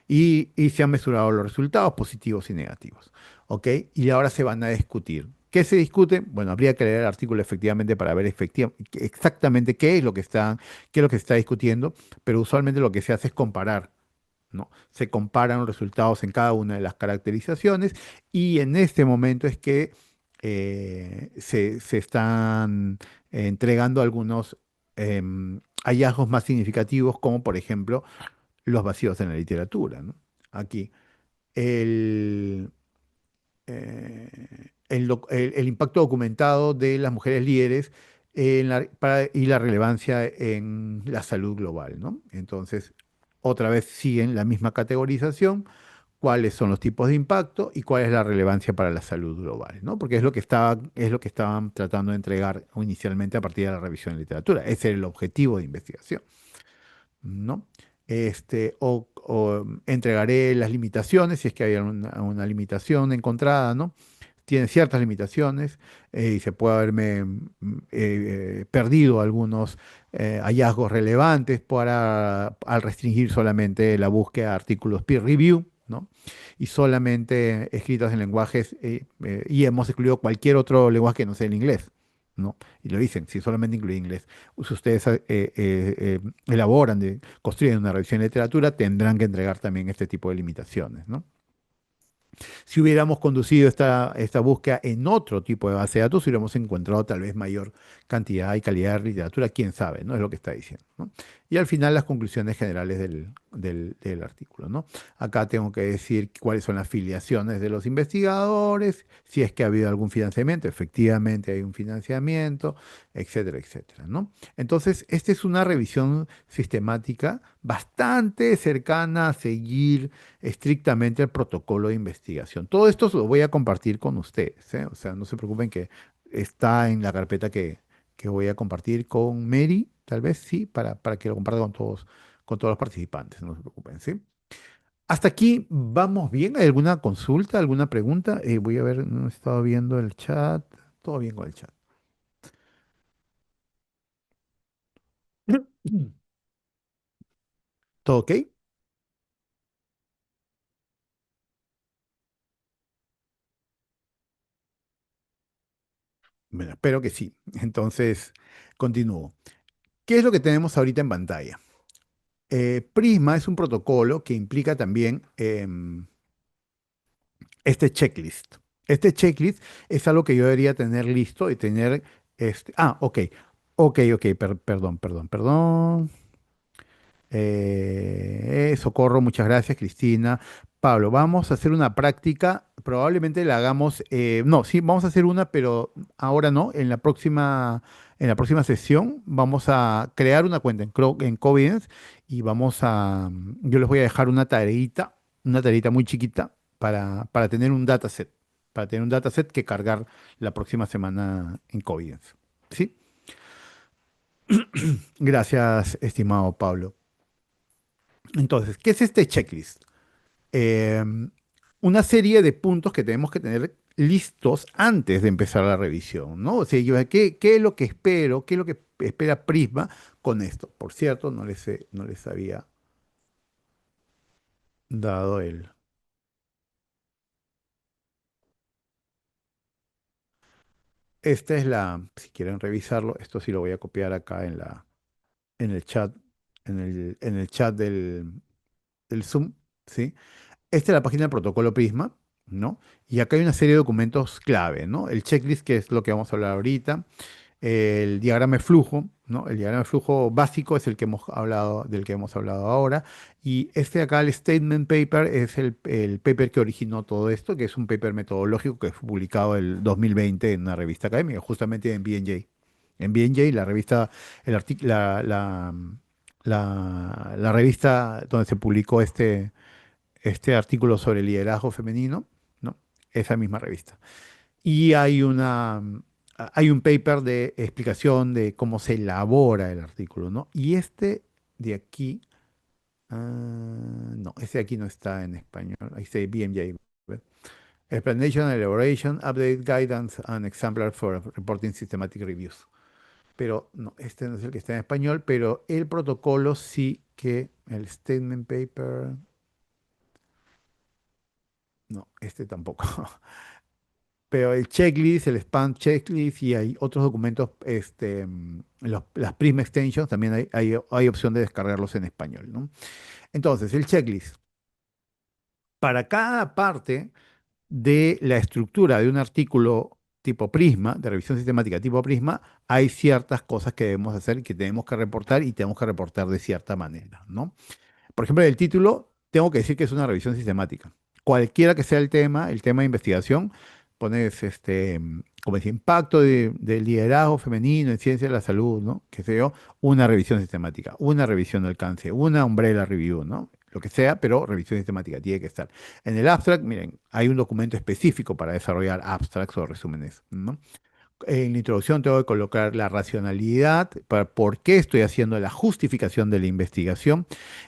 Y se han mesurado los resultados positivos y negativos, ¿ok? Y ahora se van a discutir. ¿Qué se discute? Bueno, habría que leer el artículo efectivamente para ver exactamente qué es lo que se está discutiendo, pero usualmente lo que se hace es comparar, ¿no? Se comparan los resultados en cada una de las caracterizaciones y en este momento es que se están entregando algunos hallazgos más significativos, como por ejemplo los vacíos en la literatura, ¿no? Aquí, el, el impacto documentado de las mujeres líderes y la relevancia en la salud global, ¿no? Entonces, otra vez siguen la misma categorización, cuáles son los tipos de impacto y cuál es la relevancia para la salud global, ¿no? Porque es lo que estaban tratando de entregar inicialmente a partir de la revisión de literatura. Ese era el objetivo de investigación, ¿no? O entregaré las limitaciones, si es que hay una limitación encontrada, ¿no? Tiene ciertas limitaciones y se puede haberme perdido algunos hallazgos relevantes al restringir solamente la búsqueda de artículos peer review, ¿no? Y solamente escritos en lenguajes, y hemos excluido cualquier otro lenguaje que no sea el inglés, ¿no? Y lo dicen, si solamente incluye inglés. Si ustedes construyen una revisión de literatura, tendrán que entregar también este tipo de limitaciones, ¿no? Si hubiéramos conducido esta búsqueda en otro tipo de base de datos, hubiéramos encontrado tal vez mayor cantidad y calidad de literatura, quién sabe, ¿no? Es lo que está diciendo, ¿no? Y al final las conclusiones generales del artículo, ¿no? Acá tengo que decir cuáles son las filiaciones de los investigadores, si es que ha habido algún financiamiento, efectivamente hay un financiamiento, etcétera, etcétera, ¿no? Entonces, esta es una revisión sistemática bastante cercana a seguir estrictamente el protocolo de investigación. Todo esto se lo voy a compartir con ustedes, ¿eh? O sea, no se preocupen que está en la carpeta que voy a compartir con Mary, tal vez sí, para que lo comparta con todos los participantes, no se preocupen, ¿sí? Hasta aquí vamos bien. ¿Hay alguna consulta, alguna pregunta? Voy a ver, no he estado viendo el chat. Todo bien con el chat. ¿Todo ok? Bueno, espero que sí. Entonces, continúo. ¿Qué es lo que tenemos ahorita en pantalla? Prisma es un protocolo que implica también este checklist. Este checklist es algo que yo debería tener listo y tener, ok, perdón. Socorro, muchas gracias, Cristina. Pablo, vamos a hacer una práctica, probablemente la hagamos, no, sí, vamos a hacer una, pero ahora no, en la próxima sesión vamos a crear una cuenta en Covidence y yo les voy a dejar una tareita muy chiquita para tener un dataset, para tener un dataset que cargar la próxima semana en Covidence. ¿Sí? Gracias, estimado Pablo. Entonces, ¿qué es este checklist? eh, una serie de puntos que tenemos que tener listos antes de empezar la revisión, ¿no? O sea, ¿qué es lo que espero? ¿Qué es lo que espera Prisma con esto? Por cierto, no les había dado el. Esta es si quieren revisarlo, esto sí lo voy a copiar acá en el chat, en el chat del Zoom, ¿sí? Esta es la página del protocolo Prisma, ¿no? Y acá hay una serie de documentos clave, ¿no? El checklist, que es lo que vamos a hablar ahorita, el diagrama de flujo, ¿no? El diagrama de flujo básico es el que hemos hablado, del que hemos hablado ahora. Y este de acá, el statement paper, es el paper que originó todo esto, que es un paper metodológico que fue publicado el 2020 en una revista académica, justamente en B&J. En B&J, la revista, el artic- la revista donde se publicó este artículo sobre el liderazgo femenino, ¿no? Esa misma revista. Y hay un paper de explicación de cómo se elabora el artículo, ¿no? Y este de aquí, no, este de aquí no está en español, ahí dice BMJ. ¿Ve? Explanation, Elaboration, Update Guidance and Exemplar for Reporting Systematic Reviews. Pero no, este no es el que está en español, pero el protocolo sí que, el statement paper, no, este tampoco. Pero el checklist, el spam checklist y hay otros documentos, las Prisma Extensions, también hay opción de descargarlos en español, ¿no? Entonces, el checklist. Para cada parte de la estructura de un artículo tipo Prisma, de revisión sistemática tipo Prisma, hay ciertas cosas que debemos hacer y que tenemos que reportar y tenemos que reportar de cierta manera, ¿no? Por ejemplo, en el título tengo que decir que es una revisión sistemática. Cualquiera que sea el tema de investigación, pones como dice, impacto del liderazgo femenino en ciencia de la salud, ¿no? Que sé yo, una revisión sistemática, una revisión de alcance, una umbrella review, ¿no? Lo que sea, pero revisión sistemática tiene que estar. En el abstract, miren, hay un documento específico para desarrollar abstracts o resúmenes, ¿no? En la introducción tengo que colocar la racionalidad, para por qué estoy haciendo la justificación de la investigación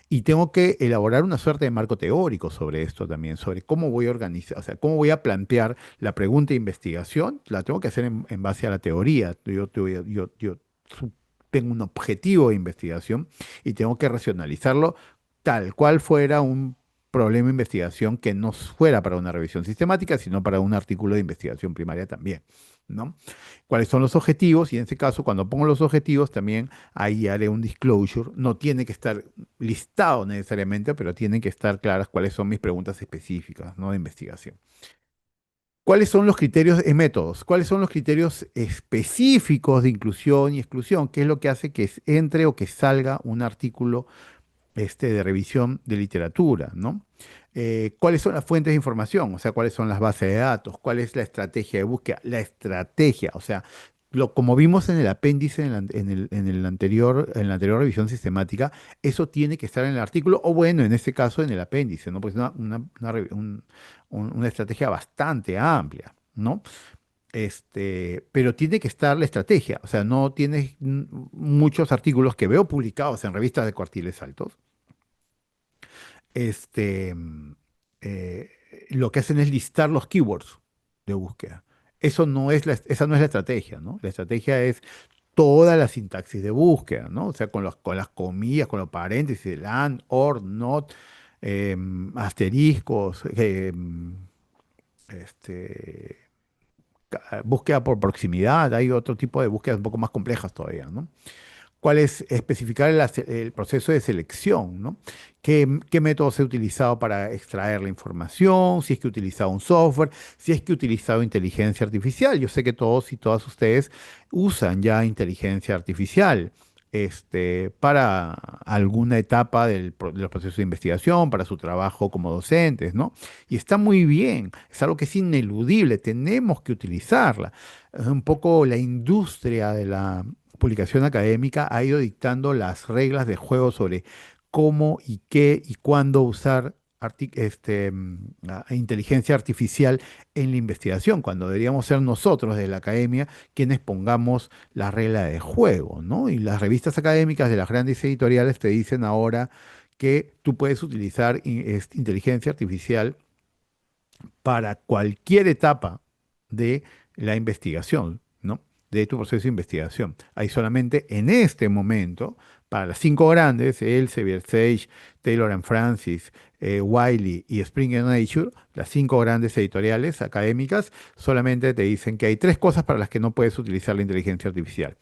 y tengo que elaborar una suerte de marco teórico sobre esto también, sobre cómo voy a organizar, o sea, cómo voy a plantear la pregunta de investigación, la tengo que hacer en base a la teoría. Yo tengo un objetivo de investigación y tengo que racionalizarlo tal cual fuera un problema de investigación que no fuera para una revisión sistemática, sino para un artículo de investigación primaria también, ¿no? Cuáles son los objetivos y en ese caso cuando pongo los objetivos también ahí haré un disclosure. No tiene que estar listado necesariamente, pero tienen que estar claras cuáles son mis preguntas específicas, ¿no? De investigación. ¿Cuáles son los criterios y métodos? ¿Cuáles son los criterios específicos de inclusión y exclusión? ¿Qué es lo que hace que entre o que salga un artículo de revisión de literatura, ¿no? ¿Cuáles son las fuentes de información? O sea, ¿cuáles son las bases de datos? ¿Cuál es la estrategia de búsqueda? La estrategia, o sea, como vimos en el apéndice en la anterior revisión sistemática, eso tiene que estar en el artículo, o bueno, en este caso en el apéndice, ¿no? Pues una estrategia bastante amplia, ¿no? Pero tiene que estar la estrategia, o sea, no tienes muchos artículos que veo publicados en revistas de cuartiles altos este, mm, eh, lo que hacen es listar los keywords de búsqueda. Esa no es la estrategia, ¿no? La estrategia es toda la sintaxis de búsqueda, ¿no? O sea, con las comillas, con los paréntesis, el and, or, not, asteriscos, este, búsqueda por proximidad, hay otro tipo de búsquedas un poco más complejas todavía, ¿no? cuál es especificar el proceso de selección, ¿no? ¿Qué método se ha utilizado para extraer la información? Si es que he utilizado un software, si es que he utilizado inteligencia artificial. Yo sé que todos y todas ustedes usan ya inteligencia artificial para alguna etapa de los procesos de investigación, para su trabajo como docentes, ¿no? Y está muy bien, es algo que es ineludible, tenemos que utilizarla. Un poco la industria de la publicación académica ha ido dictando las reglas de juego sobre cómo y qué y cuándo usar inteligencia artificial en la investigación, cuando deberíamos ser nosotros de la academia quienes pongamos la regla de juego, ¿no? Y las revistas académicas de las grandes editoriales te dicen ahora que tú puedes utilizar inteligencia artificial para cualquier etapa de la investigación, ¿no? De tu proceso de investigación. Hay solamente en este momento, para las cinco grandes, Elsevier, Sage, Taylor and Francis, Wiley y Springer Nature, las cinco grandes editoriales académicas, solamente te dicen que hay tres cosas para las que no puedes utilizar la inteligencia artificial.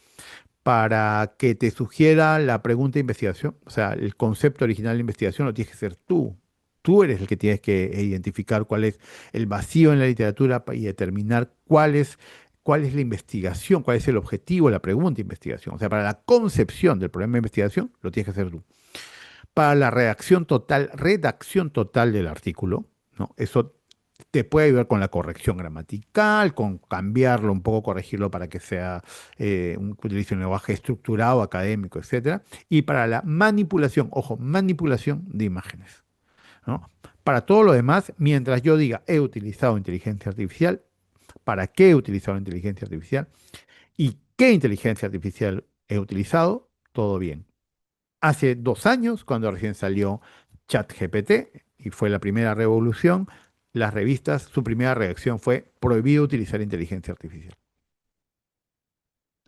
Para que te sugiera la pregunta de investigación, o sea, el concepto original de investigación lo tienes que ser tú. Tú eres el que tienes que identificar cuál es el vacío en la literatura y determinar cuál es la investigación, cuál es el objetivo de la pregunta de investigación. O sea, para la concepción del problema de investigación, lo tienes que hacer tú. Para la redacción total del artículo, ¿no? Eso te puede ayudar con la corrección gramatical, con cambiarlo un poco, corregirlo para que sea que utilice un lenguaje estructurado, académico, etcétera. Y para la manipulación, ojo, manipulación de imágenes, ¿no? Para todo lo demás, mientras yo diga he utilizado inteligencia artificial, para qué he utilizado inteligencia artificial y qué inteligencia artificial he utilizado, todo bien. Hace 2 años, cuando recién salió ChatGPT y fue la primera revolución, las revistas, su primera reacción fue prohibido utilizar inteligencia artificial.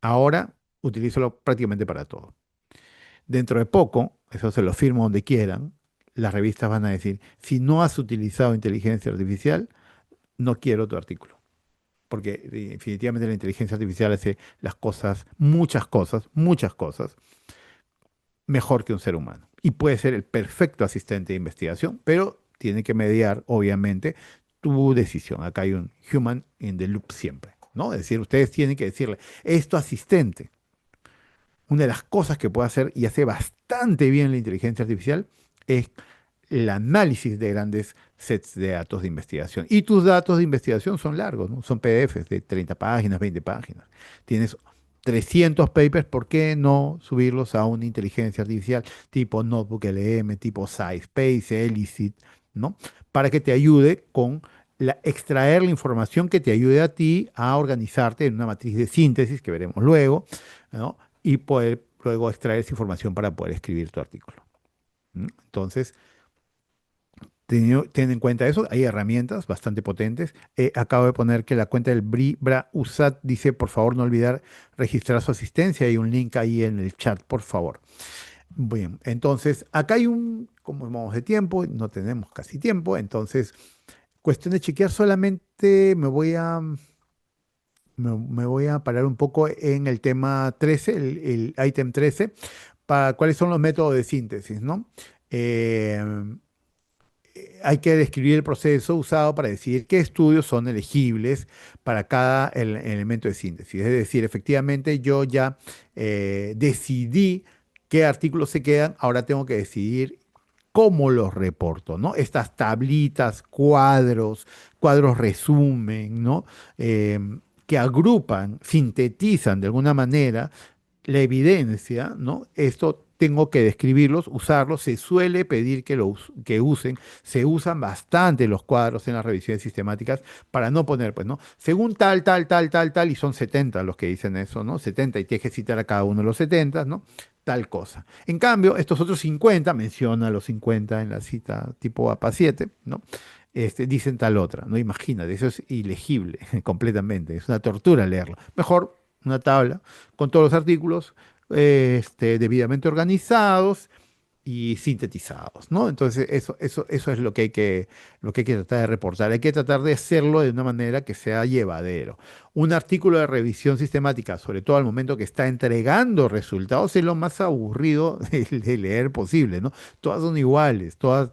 Ahora utilízalo prácticamente para todo. Dentro de poco, eso se lo firmo donde quieran, las revistas van a decir, si no has utilizado inteligencia artificial, no quiero tu artículo. Porque definitivamente la inteligencia artificial hace las cosas, muchas cosas, mejor que un ser humano. Y puede ser el perfecto asistente de investigación, pero tiene que mediar, obviamente, tu decisión. Acá hay un human in the loop siempre, ¿no? Es decir, ustedes tienen que decirle, es tu asistente. Una de las cosas que puede hacer y hace bastante bien la inteligencia artificial es el análisis de grandes sets de datos de investigación. Y tus datos de investigación son largos, ¿no? Son PDFs de 30 páginas, 20 páginas. Tienes 300 papers, ¿por qué no subirlos a una inteligencia artificial tipo Notebook LM, tipo SciSpace, Elicit, ¿no? Para que te ayude con extraer la información que te ayude a ti a organizarte en una matriz de síntesis que veremos luego, ¿no? Y poder luego extraer esa información para poder escribir tu artículo. Entonces, ten en cuenta eso, hay herramientas bastante potentes. Acabo de poner que la cuenta del BRA USAT dice, por favor, no olvidar registrar su asistencia. Hay un link ahí en el chat, por favor. Bien, entonces, acá hay como vamos de tiempo, no tenemos casi tiempo, entonces, cuestión de chequear solamente, me voy a parar un poco en el tema 13, el ítem 13, para cuáles son los métodos de síntesis, ¿no? Eh, Hay que describir el proceso usado para decidir qué estudios son elegibles para cada elemento de síntesis. Es decir, efectivamente yo ya decidí qué artículos se quedan, ahora tengo que decidir cómo los reporto, ¿no? Estas tablitas, cuadros resumen, ¿no? Que agrupan, sintetizan de alguna manera la evidencia, ¿no? Esto tengo que describirlos, usarlos, se suele pedir que usen, se usan bastante los cuadros en las revisiones sistemáticas para no poner, pues, ¿no? Según tal, y son 70 los que dicen eso, ¿no? 70 y tienes que citar a cada uno de los 70, ¿no? Tal cosa. En cambio, estos otros 50, menciona los 50 en la cita tipo APA 7, ¿no? Dicen tal otra, ¿no? Imagínate, eso es ilegible completamente, es una tortura leerlo. Mejor una tabla con todos los artículos debidamente organizados y sintetizados, ¿no? Entonces, eso es lo que hay que tratar de reportar. Hay que tratar de hacerlo de una manera que sea llevadero. Un artículo de revisión sistemática, sobre todo al momento que está entregando resultados, es lo más aburrido de leer posible, ¿no? Todas son iguales, todas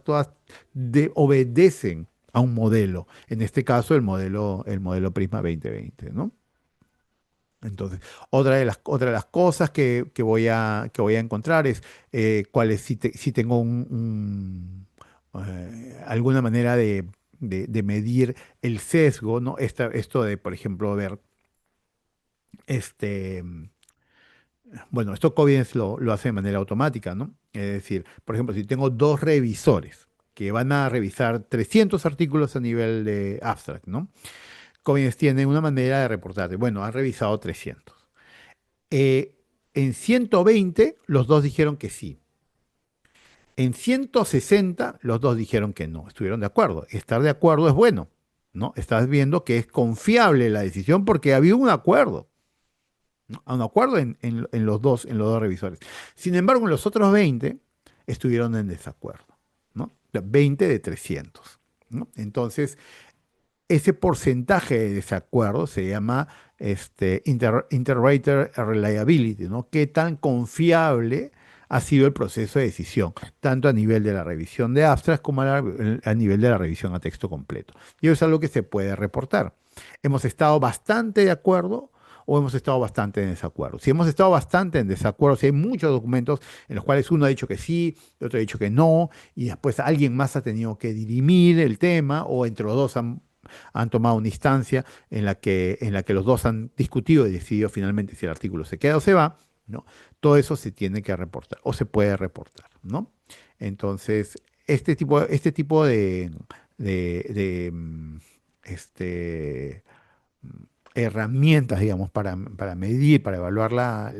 obedecen a un modelo. En este caso, el modelo Prisma 2020, ¿no? Entonces, otra de las cosas que voy a encontrar es cuál es, si tengo alguna manera de medir el sesgo, ¿no? Esto de, por ejemplo, ver, este, bueno, esto Covidence lo hace de manera automática, ¿no? Es decir, por ejemplo, si tengo dos revisores que van a revisar 300 artículos a nivel de abstract, ¿no? Covidence tiene una manera de reportarte, bueno, han revisado 300. Eh, en 120 los dos dijeron que sí. En 160 los dos dijeron que no. Estuvieron de acuerdo. Estar de acuerdo es bueno, ¿no? Estás viendo que es confiable la decisión porque había un acuerdo, ¿no? Un acuerdo en los dos revisores. Sin embargo, en los otros 20 estuvieron en desacuerdo, ¿no? 20 de 300, ¿no? Entonces, ese porcentaje de desacuerdo se llama Inter-Rater Reliability, ¿no? ¿Qué tan confiable ha sido el proceso de decisión, tanto a nivel de la revisión de abstracts como a nivel de la revisión a texto completo? Y eso es algo que se puede reportar. ¿Hemos estado bastante de acuerdo o hemos estado bastante en desacuerdo? Si hemos estado bastante en desacuerdo, si hay muchos documentos en los cuales uno ha dicho que sí, el otro ha dicho que no, y después alguien más ha tenido que dirimir el tema, o entre los dos han tomado una instancia en la que los dos han discutido y decidido finalmente si el artículo se queda o se va, ¿no? Todo eso se tiene que reportar o se puede reportar, ¿no? Entonces, este tipo de este, mm, herramientas, digamos, para medir, para evaluar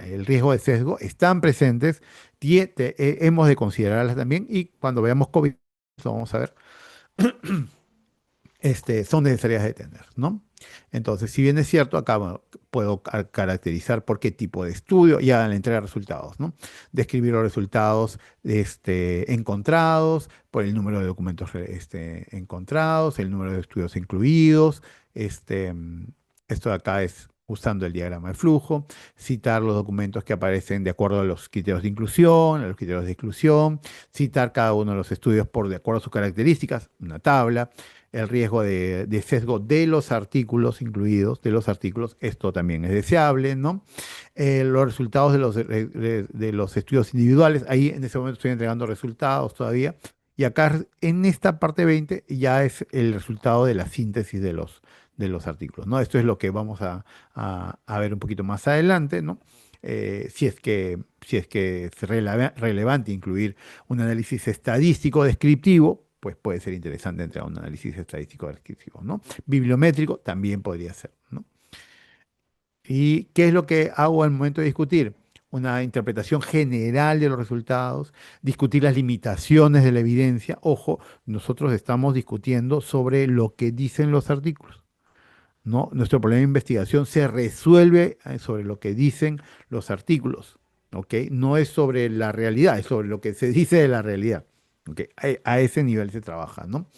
el riesgo de sesgo, están presentes, hemos de considerarlas también y cuando veamos COVID, lo vamos a ver, son necesarias de tener, ¿no? Entonces, si bien es cierto, acá bueno, puedo caracterizar por qué tipo de estudio, ya la entrega de resultados, ¿no? Describir los resultados encontrados, por el número de documentos encontrados, el número de estudios incluidos, este, mm, esto de acá es usando el diagrama de flujo, citar los documentos que aparecen de acuerdo a los criterios de inclusión, a los criterios de exclusión, citar cada uno de los estudios de acuerdo a sus características, una tabla, el riesgo de sesgo de los artículos incluidos, de los artículos, esto también es deseable, ¿no? Los resultados de los estudios individuales, ahí en ese momento estoy entregando resultados todavía, y acá en esta parte 20 ya es el resultado de la síntesis de los artículos, ¿no? Esto es lo que vamos a ver un poquito más adelante, ¿no? Si es que es relevante incluir un análisis estadístico descriptivo, pues puede ser interesante entrar a un análisis estadístico descriptivo, ¿no? Bibliométrico también podría ser, ¿no? ¿Y qué es lo que hago al momento de discutir? Una interpretación general de los resultados, discutir las limitaciones de la evidencia. Ojo, nosotros estamos discutiendo sobre lo que dicen los artículos, ¿no? Nuestro problema de investigación se resuelve sobre lo que dicen los artículos, ¿ok? No es sobre la realidad, es sobre lo que se dice de la realidad, ¿ok? A ese nivel se trabaja, ¿no?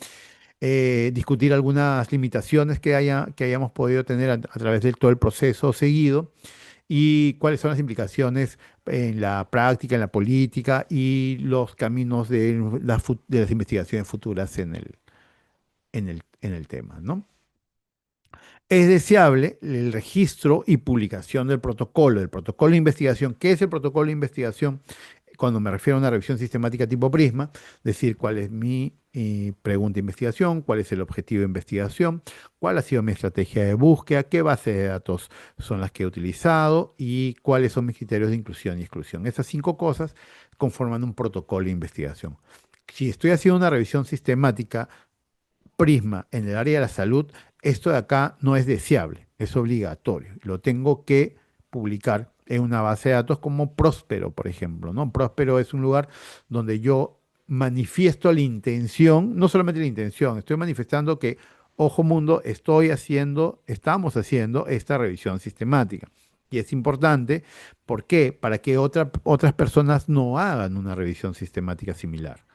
Discutir algunas limitaciones que hayamos podido tener a través de todo el proceso seguido y cuáles son las implicaciones en la práctica, en la política y los caminos de las investigaciones futuras en el tema, ¿no? Es deseable el registro y publicación del protocolo de investigación. ¿Qué es el protocolo de investigación? Cuando me refiero a una revisión sistemática tipo Prisma, decir cuál es mi pregunta de investigación, cuál es el objetivo de investigación, cuál ha sido mi estrategia de búsqueda, qué base de datos son las que he utilizado y cuáles son mis criterios de inclusión y exclusión. Esas 5 cosas conforman un protocolo de investigación. Si estoy haciendo una revisión sistemática Prisma en el área de la salud, esto de acá no es deseable, es obligatorio. Lo tengo que publicar en una base de datos como Próspero, por ejemplo, ¿no? Próspero es un lugar donde yo manifiesto la intención, no solamente la intención, estoy manifestando que, ojo mundo, estamos haciendo esta revisión sistemática. Y es importante, ¿por qué? Para que otras personas no hagan una revisión sistemática similar.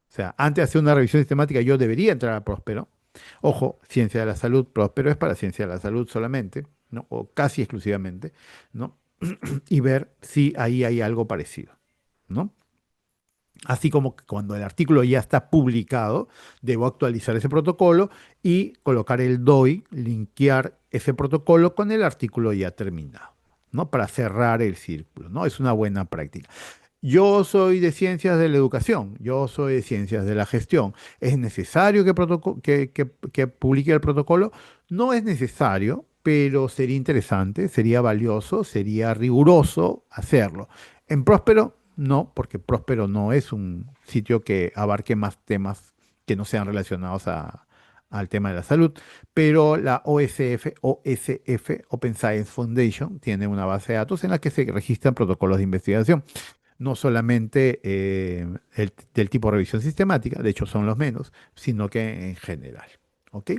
O sea, antes de hacer una revisión sistemática, yo debería entrar a Próspero. Ojo, ciencia de la salud, Próspero es para ciencia de la salud solamente, ¿no? O casi exclusivamente, ¿no? Y ver si ahí hay algo parecido, ¿no? Así como que cuando el artículo ya está publicado, debo actualizar ese protocolo y colocar el DOI, linkear ese protocolo con el artículo ya terminado, ¿no? Para cerrar el círculo, ¿no? Es una buena práctica. Yo soy de ciencias de la educación, yo soy de ciencias de la gestión. ¿Es necesario que publique el protocolo? No es necesario, pero sería interesante, sería valioso, sería riguroso hacerlo. En Próspero, no, porque Próspero no es un sitio que abarque más temas que no sean relacionados al tema de la salud, pero la OSF, Open Science Foundation, tiene una base de datos en la que se registran protocolos de investigación no solamente del tipo revisión sistemática, de hecho son los menos, sino que en general. ¿Ok?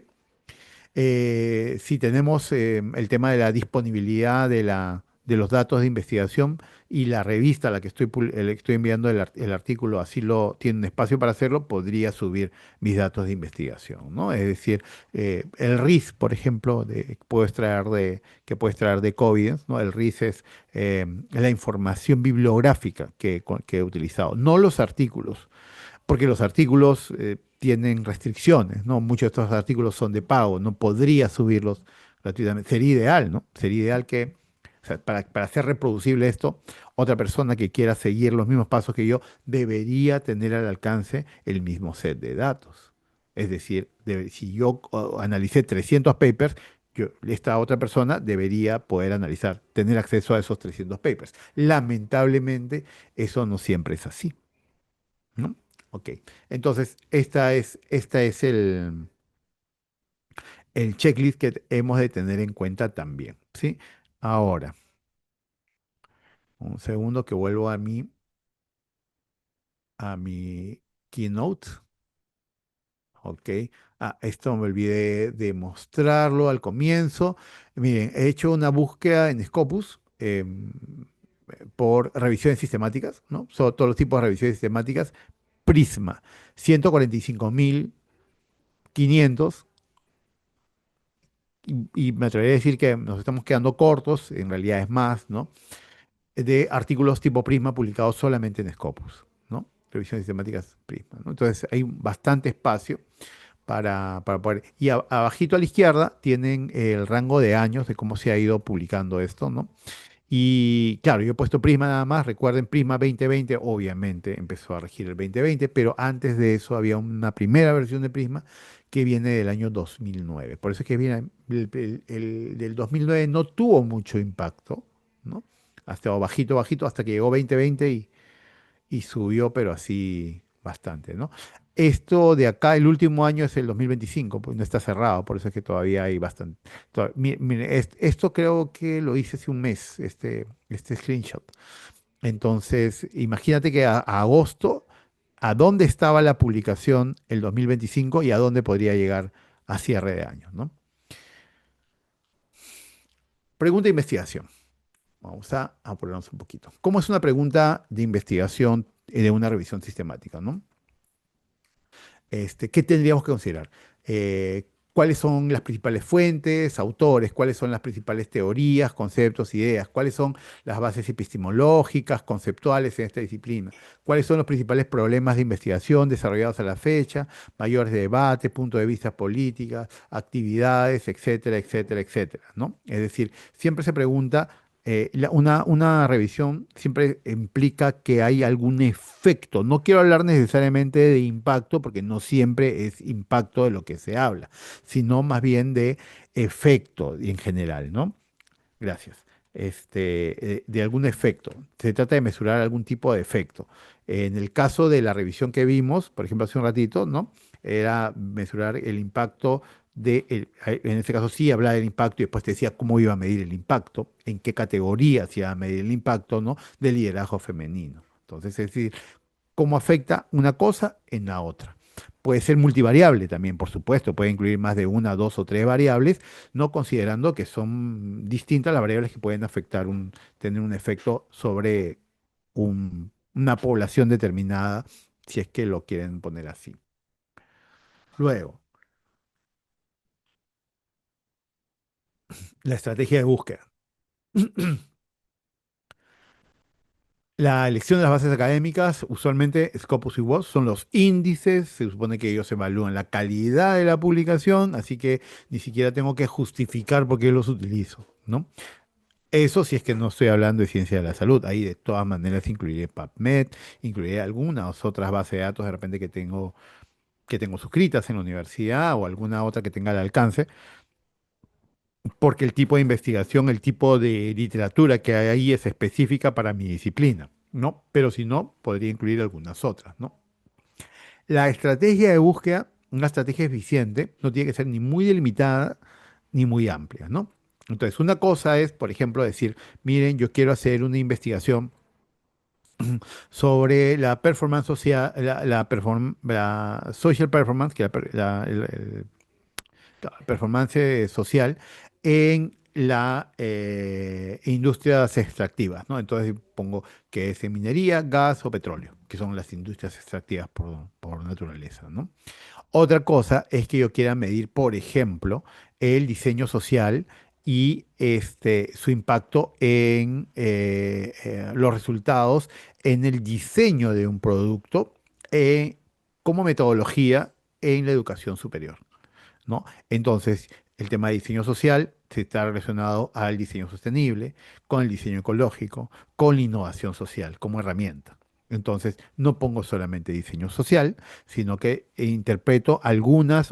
Si tenemos el tema de la disponibilidad de los datos de investigación y la revista a la que estoy enviando el artículo, así lo tiene un espacio para hacerlo, podría subir mis datos de investigación, ¿no? Es decir, el RIS, por ejemplo, que puedes traer de COVID, ¿no? El RIS es la información bibliográfica que he utilizado, no los artículos porque los artículos tienen restricciones, ¿no? Muchos de estos artículos son de pago, no podría subirlos gratuitamente. Sería ideal, ¿no? Sería ideal que, o sea, para hacer reproducible esto, otra persona que quiera seguir los mismos pasos que yo debería tener al alcance el mismo set de datos. Es decir, si yo analicé 300 papers, esta otra persona debería poder analizar, tener acceso a esos 300 papers. Lamentablemente, eso no siempre es así. ¿No? Ok. Entonces, esta es el checklist que hemos de tener en cuenta también, ¿sí? Ahora, un segundo que vuelvo a mi keynote. Ok. Esto me olvidé de mostrarlo al comienzo. Miren, he hecho una búsqueda en Scopus por revisiones sistemáticas, ¿no? Son todos los tipos de revisiones sistemáticas. Prisma, 145.500. Y me atrevería a decir que nos estamos quedando cortos, en realidad es más, ¿no? De artículos tipo Prisma publicados solamente en Scopus, ¿no? Revisiones sistemáticas Prisma, ¿no? Entonces hay bastante espacio para poder. Y abajito a la izquierda tienen el rango de años de cómo se ha ido publicando esto, ¿no? Y claro, yo he puesto Prisma nada más, recuerden Prisma 2020, obviamente empezó a regir el 2020, pero antes de eso había una primera versión de Prisma que viene del año 2009. Por eso es que viene el del 2009 no tuvo mucho impacto, ¿no? Hasta bajito, bajito, hasta que llegó 2020 y subió, pero así bastante, ¿no? Esto de acá, el último año es el 2025, pues no está cerrado, por eso es que todavía hay bastante. Mire, esto creo que lo hice hace un mes, este screenshot. Entonces, imagínate que a agosto, ¿a dónde estaba la publicación el 2025 y a dónde podría llegar a cierre de año, ¿no? Pregunta de investigación. Vamos a apurarnos un poquito. ¿Cómo es una pregunta de investigación de una revisión sistemática, ¿no? ¿Qué tendríamos que considerar? ¿Cuáles son las principales fuentes, autores? ¿Cuáles son las principales teorías, conceptos, ideas? ¿Cuáles son las bases epistemológicas, conceptuales en esta disciplina? ¿Cuáles son los principales problemas de investigación desarrollados a la fecha? Mayores debates, puntos de vista políticos, actividades, etcétera, etcétera, etcétera, ¿no? Es decir, siempre se pregunta una revisión siempre implica que hay algún efecto. No quiero hablar necesariamente de impacto, porque no siempre es impacto de lo que se habla, sino más bien de efecto en general, ¿no? Gracias. De algún efecto. Se trata de mesurar algún tipo de efecto. En el caso de la revisión que vimos, por ejemplo, hace un ratito, ¿no? Era mesurar el impacto en este caso sí hablaba del impacto y después te decía cómo iba a medir el impacto, en qué categoría se iba a medir el impacto, ¿no? Del liderazgo femenino. Entonces, es decir, cómo afecta una cosa en la otra. Puede ser multivariable también, por supuesto, puede incluir más de una, dos o tres variables, no considerando que son distintas las variables que pueden tener un efecto sobre una población determinada, si es que lo quieren poner así. Luego, la estrategia de búsqueda. La elección de las bases académicas, usualmente Scopus y WOS son los índices, se supone que ellos evalúan la calidad de la publicación, así que ni siquiera tengo que justificar por qué los utilizo, ¿no? Eso si es que no estoy hablando de ciencia de la salud, ahí de todas maneras incluiré PubMed, incluiré algunas otras bases de datos de repente que tengo suscritas en la universidad o alguna otra que tenga al alcance, porque el tipo de investigación, el tipo de literatura que hay ahí es específica para mi disciplina, ¿no? Pero si no, podría incluir algunas otras, ¿no? La estrategia de búsqueda, una estrategia eficiente, no tiene que ser ni muy delimitada ni muy amplia, ¿no? Entonces, una cosa es, por ejemplo, decir, miren, yo quiero hacer una investigación sobre la performance social, la social performance, que la performance social en la industrias extractivas, ¿no? Entonces pongo que es en minería, gas o petróleo, que son las industrias extractivas por naturaleza, ¿no? Otra cosa es que yo quiera medir, por ejemplo, el diseño social y su impacto en los resultados en el diseño de un producto como metodología en la educación superior, ¿no? Entonces, el tema de diseño social se está relacionado al diseño sostenible, con el diseño ecológico, con la innovación social como herramienta. Entonces, no pongo solamente diseño social, sino que interpreto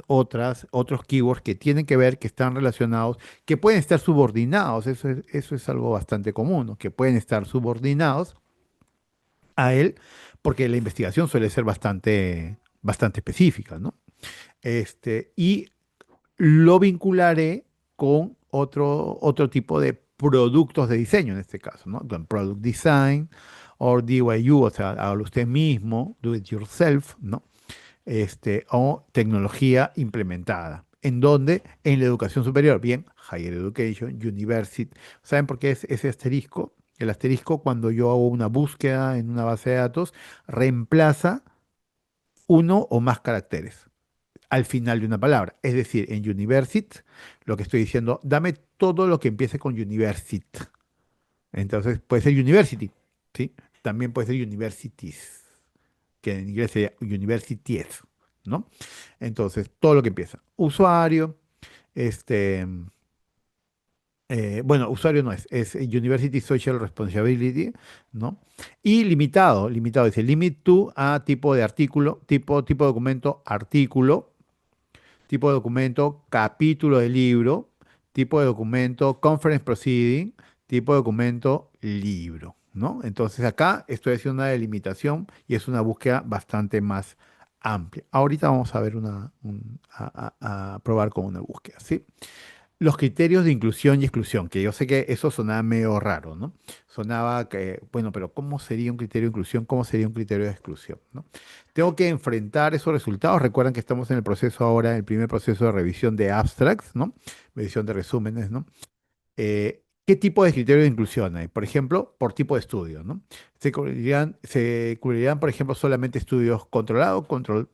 otros keywords que tienen que ver, que están relacionados, que pueden estar subordinados. Eso es algo bastante común, ¿no? Que pueden estar subordinados a él, porque la investigación suele ser bastante específica, ¿no? Y lo vincularé con otro tipo de productos de diseño en este caso, ¿no? Con Product Design o DIY, o sea, hágalo usted mismo, do it yourself, ¿no? O tecnología implementada. ¿En dónde? En la educación superior. Bien, Higher Education, University. ¿Saben por qué es ese asterisco? El asterisco, cuando yo hago una búsqueda en una base de datos, reemplaza uno o más caracteres al final de una palabra. Es decir, en university, lo que estoy diciendo, dame todo lo que empiece con university. Entonces puede ser university, ¿sí? También puede ser universities, que en inglés sería universities, ¿no? Entonces, todo lo que empieza. Usuario, este, bueno, usuario no es University Social Responsibility, ¿no? Y limitado, dice limit to a tipo de artículo, tipo de documento, artículo, tipo de documento, capítulo de libro, tipo de documento, conference proceeding, tipo de documento, libro, ¿no? Entonces acá estoy haciendo una delimitación y es una búsqueda bastante más amplia. Ahorita vamos a ver a probar con una búsqueda, ¿sí? Los criterios de inclusión y exclusión, que yo sé que eso sonaba medio raro, ¿no? Sonaba que, bueno, pero ¿cómo sería un criterio de inclusión? ¿Cómo sería un criterio de exclusión? ¿No? Tengo que enfrentar esos resultados. Recuerden que estamos en el proceso ahora, en el primer proceso de revisión de abstracts, ¿no? Revisión de resúmenes, ¿no? ¿Qué tipo de criterio de inclusión hay? Por ejemplo, por tipo de estudio, ¿no? Se cubrirían, por ejemplo, solamente estudios controlados, control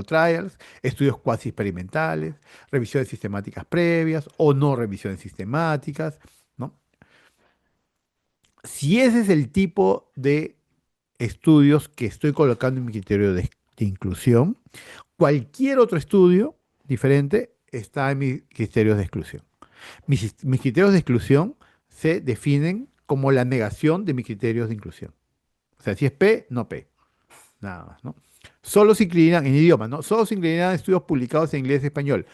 trials, estudios cuasi experimentales, revisiones sistemáticas previas o no revisiones sistemáticas, ¿no? Si ese es el tipo de estudios que estoy colocando en mi criterio de inclusión, cualquier otro estudio diferente está en mis criterios de exclusión. Mis criterios de exclusión se definen como la negación de mis criterios de inclusión. O sea, si es P, no P. Nada más, ¿no? Solo se incluirán en idioma, ¿no? Solo se incluirán estudios publicados en inglés y español.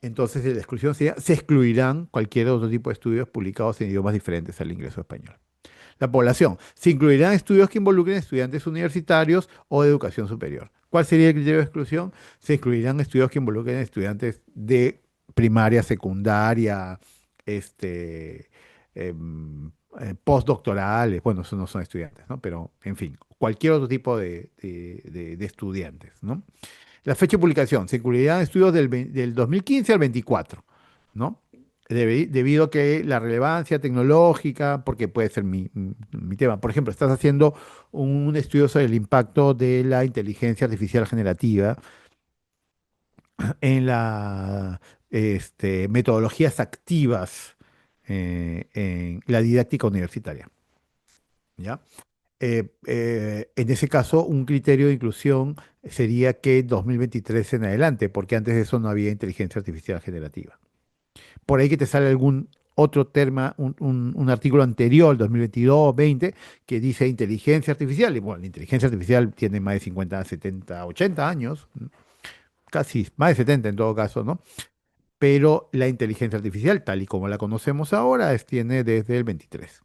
Entonces, la exclusión sería, se excluirán cualquier otro tipo de estudios publicados en idiomas diferentes al inglés o español. La población. Se incluirán estudios que involucren estudiantes universitarios o de educación superior. ¿Cuál sería el criterio de exclusión? Se incluirán estudios que involucren estudiantes de primaria, secundaria, este, postdoctorales. Bueno, esos no son estudiantes, ¿no? Pero, en fin, cualquier otro tipo de estudiantes, ¿no? La fecha de publicación, Seguridad en Estudios del 2015 al 24, ¿no? Debido a que la relevancia tecnológica, porque puede ser mi tema. Por ejemplo, estás haciendo un estudio sobre el impacto de la inteligencia artificial generativa en las metodologías activas en la didáctica universitaria, ¿ya? En ese caso, un criterio de inclusión sería que 2023 en adelante, porque antes de eso no había inteligencia artificial generativa. Por ahí que te sale algún otro tema, un artículo anterior, 2022, 20, que dice inteligencia artificial. Y bueno, la inteligencia artificial tiene más de 50, 70, 80 años, casi más de 70 en todo caso, ¿no? Pero la inteligencia artificial, tal y como la conocemos ahora, tiene desde el 23.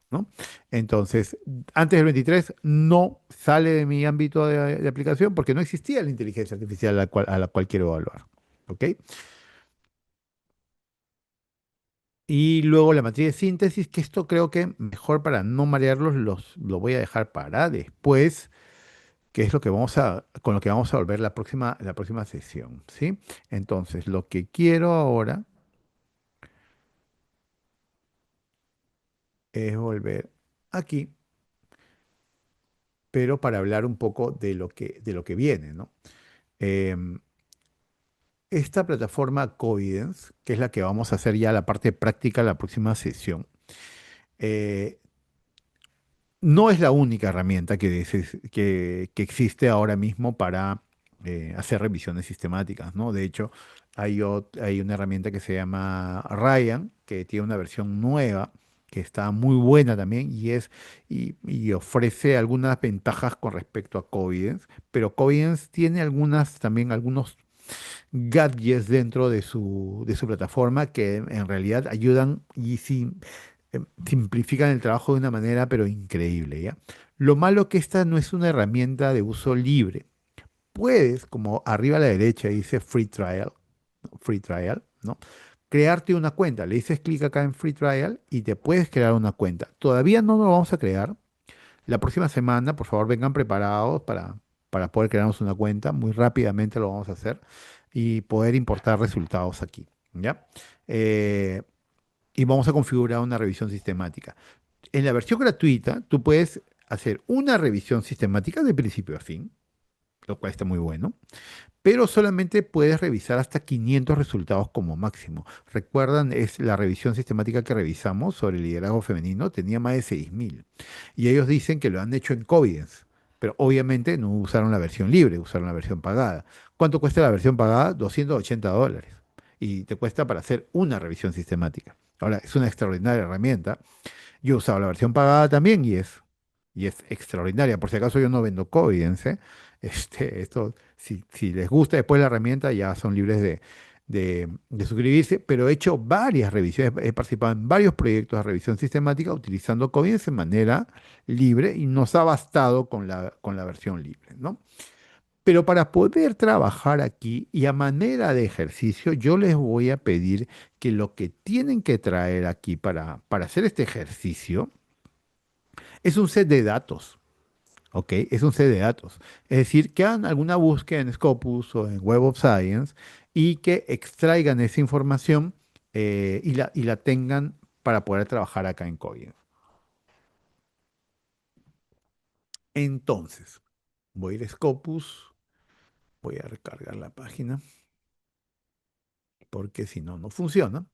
¿No? Entonces, antes del 23 no sale de mi ámbito de aplicación porque no existía la inteligencia artificial a la cual quiero evaluar. ¿Ok? Y luego la matriz de síntesis, que esto creo que mejor para no marearlos, lo voy a dejar para después, que es lo que con lo que vamos a volver la próxima sesión, ¿sí? Entonces, lo que quiero ahora es volver aquí, pero para hablar un poco de lo que viene, ¿no? Em, Esta plataforma Covidence, que es la que vamos a hacer ya la parte práctica la próxima sesión, eh, no es la única herramienta que existe ahora mismo para hacer revisiones sistemáticas, ¿no? De hecho, hay una herramienta que se llama Ryan, que tiene una versión nueva, que está muy buena también y ofrece algunas ventajas con respecto a Covidence, pero Covidence tiene algunos gadgets dentro de su plataforma que en realidad ayudan y simplifican el trabajo de una manera pero increíble, ¿ya? Lo malo que esta no es una herramienta de uso libre. Puedes, como arriba a la derecha dice Free Trial, ¿no? Crearte una cuenta. Le dices clic acá en Free Trial y te puedes crear una cuenta. Todavía no lo vamos a crear. La próxima semana, por favor, vengan preparados para poder crearnos una cuenta. Muy rápidamente lo vamos a hacer y poder importar resultados aquí, ¿ya? Eh, y vamos a configurar una revisión sistemática. En la versión gratuita, tú puedes hacer una revisión sistemática de principio a fin, lo cual está muy bueno, pero solamente puedes revisar hasta 500 resultados como máximo. Recuerdan, es la revisión sistemática que revisamos sobre el liderazgo femenino, tenía más de 6.000. Y ellos dicen que lo han hecho en Covidence, pero obviamente no usaron la versión libre, usaron la versión pagada. ¿Cuánto cuesta la versión pagada? $280. Y te cuesta para hacer una revisión sistemática. Ahora, es una extraordinaria herramienta. Yo he usado la versión pagada también y es extraordinaria. Por si acaso yo no vendo Covidence, ¿eh? Si les gusta después la herramienta, ya son libres de suscribirse, pero he hecho varias revisiones, he participado en varios proyectos de revisión sistemática utilizando Covidence de manera libre y nos ha bastado con la versión libre, ¿no? Pero para poder trabajar aquí y a manera de ejercicio, yo les voy a pedir que lo que tienen que traer aquí para hacer este ejercicio es un set de datos. ¿Ok? Es un set de datos. Es decir, que hagan alguna búsqueda en Scopus o en Web of Science y que extraigan esa información y la tengan para poder trabajar acá en Cogien. Entonces, voy a ir a Scopus, voy a recargar la página, porque si no, no funciona.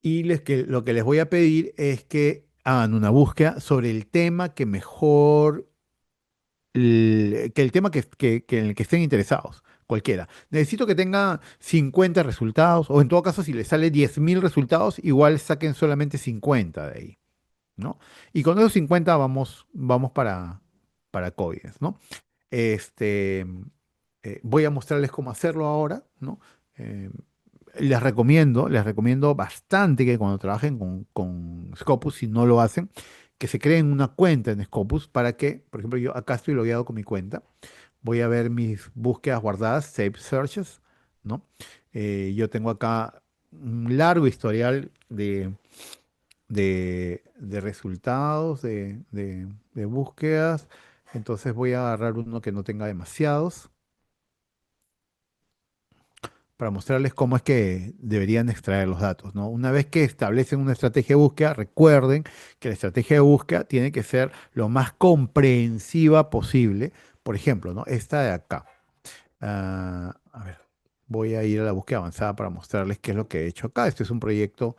Y lo que les voy a pedir es que hagan una búsqueda sobre el tema que mejor que el tema en el que estén interesados, cualquiera. Necesito que tenga 50 resultados, o en todo caso, si les sale 10.000 resultados, igual saquen solamente 50 de ahí, ¿no? Y con esos 50 vamos para COVID, ¿no? Este, Voy a mostrarles cómo hacerlo ahora, ¿no? Eh, les recomiendo bastante que cuando trabajen con Scopus, si no lo hacen, que se creen una cuenta en Scopus para que, por ejemplo, yo acá estoy logueado con mi cuenta, voy a ver mis búsquedas guardadas, Save Searches, ¿no? Yo tengo acá un largo historial de resultados, de búsquedas. Entonces voy a agarrar uno que no tenga demasiados para mostrarles cómo es que deberían extraer los datos, ¿no? Una vez que establecen una estrategia de búsqueda, recuerden que la estrategia de búsqueda tiene que ser lo más comprensiva posible. Por ejemplo, ¿no? Esta de acá. A ver, voy a ir a la búsqueda avanzada para mostrarles qué es lo que he hecho acá. Este es un proyecto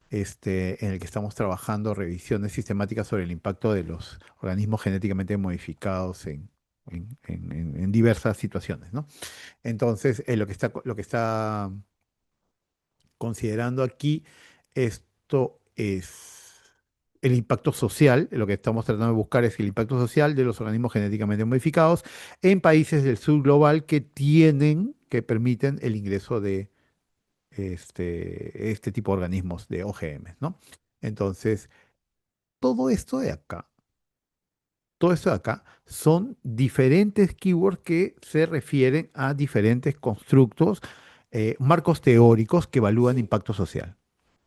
en el que estamos trabajando revisiones sistemáticas sobre el impacto de los organismos genéticamente modificados en diversas situaciones, ¿no? Entonces, lo que está considerando aquí, esto es el impacto social. Lo que estamos tratando de buscar es el impacto social de los organismos genéticamente modificados en países del sur global que permiten el ingreso de este tipo de organismos de OGM, ¿no? Entonces, todo esto de acá, todo esto de acá son diferentes keywords que se refieren a diferentes constructos, marcos teóricos que evalúan impacto social,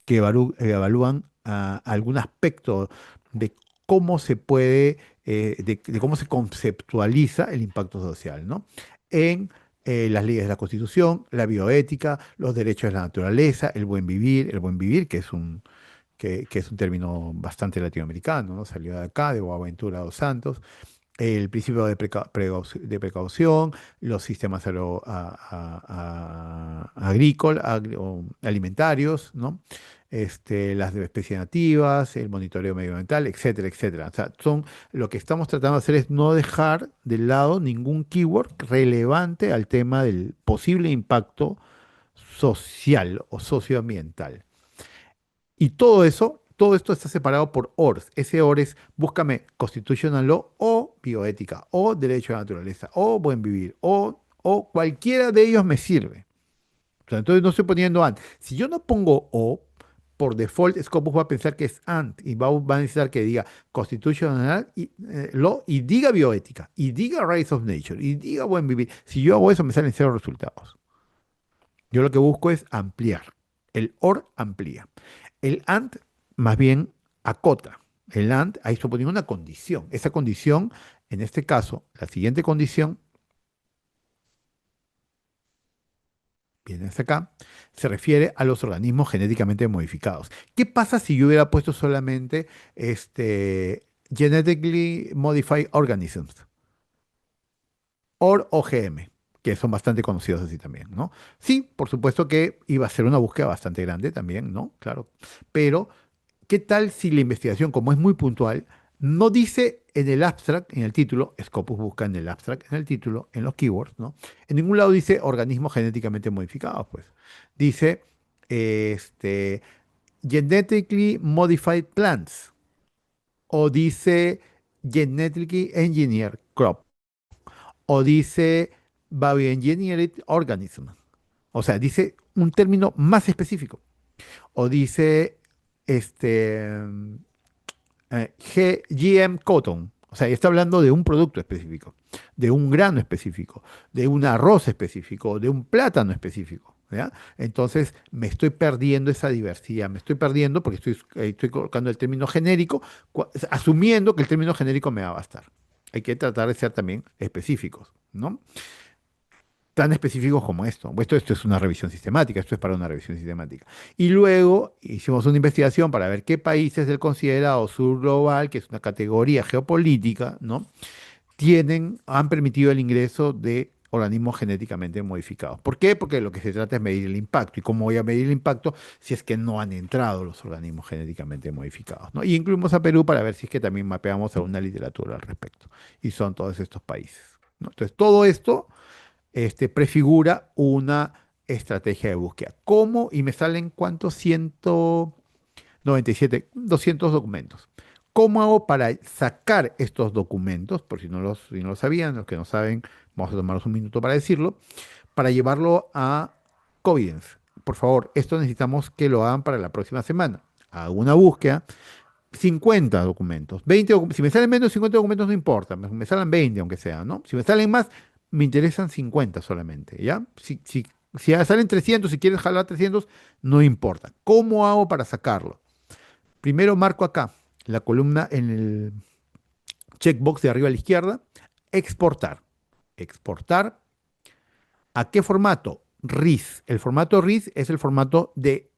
que evalúan algún aspecto de cómo se puede, de cómo se conceptualiza el impacto social, ¿no? En las leyes de la Constitución, la bioética, los derechos de la naturaleza, el buen vivir, que es un término bastante latinoamericano, ¿no? Salió de acá, de Boaventura dos Santos, el principio de precaución, los sistemas alimentarios, ¿no? Las de especies nativas, el monitoreo medioambiental, etcétera, etcétera. O sea, lo que estamos tratando de hacer es no dejar de lado ningún keyword relevante al tema del posible impacto social o socioambiental. Y todo esto está separado por ORS. Ese OR es búscame Constitutional Law o bioética o derecho a la naturaleza o buen vivir o cualquiera de ellos me sirve. O sea, entonces no estoy poniendo AND. Si yo no pongo O, por default Scopus va a pensar que es AND y va a necesitar que diga Constitutional Law y diga bioética y diga Rights of Nature y diga buen vivir. Si yo hago eso me salen cero resultados. Yo lo que busco es ampliar. El OR amplía. El AND más bien acota. El AND, ahí estoy poniendo una condición. Esa condición, en este caso, la siguiente condición, viene hasta acá, se refiere a los organismos genéticamente modificados. ¿Qué pasa si yo hubiera puesto solamente Genetically Modified Organisms? OGM, que son bastante conocidos así también, ¿no? Sí, por supuesto que iba a ser una búsqueda bastante grande también, ¿no? Claro. Pero ¿qué tal si la investigación, como es muy puntual, no dice en el abstract, en el título, Scopus busca en el abstract, en el título, en los keywords, ¿no? En ningún lado dice organismos genéticamente modificados, pues. Dice, este, genetically modified plants, o dice genetically engineered crop, o dice bioengineered organism. O sea, dice un término más específico. O dice, este, GM Cotton. O sea, está hablando de un producto específico, de un grano específico, de un arroz específico, de un plátano específico. ¿Ya? Entonces me estoy perdiendo esa diversidad, me estoy perdiendo porque estoy colocando el término genérico, asumiendo que el término genérico me va a bastar. Hay que tratar de ser también específicos, ¿no? Tan específicos como esto. Esto es una revisión sistemática, esto es para una revisión sistemática. Y luego hicimos una investigación para ver qué países del considerado sur global, que es una categoría geopolítica, ¿no? Han permitido el ingreso de organismos genéticamente modificados. ¿Por qué? Porque lo que se trata es medir el impacto. ¿Y cómo voy a medir el impacto si es que no han entrado los organismos genéticamente modificados? ¿No? Y incluimos a Perú para ver si es que también mapeamos alguna literatura al respecto. Y son todos estos países, ¿no? Entonces, todo esto prefigura una estrategia de búsqueda. ¿Cómo? Y me salen cuántos, 197, 200 documentos. ¿Cómo hago para sacar estos documentos? Por si no lo sabían, los que no saben, vamos a tomarnos un minuto para decirlo, para llevarlo a Covidence. Por favor, esto necesitamos que lo hagan para la próxima semana. Hago una búsqueda, 50 documentos, 20 si me salen menos de 50 documentos no importa, me salen 20 aunque sea, ¿no? Si me salen más, me interesan 50 solamente, ¿ya? Si salen 300, si quieres jalar 300, no importa. ¿Cómo hago para sacarlo? Primero marco acá la columna en el checkbox de arriba a la izquierda, exportar. Exportar. ¿A qué formato? RIS. El formato RIS es el formato de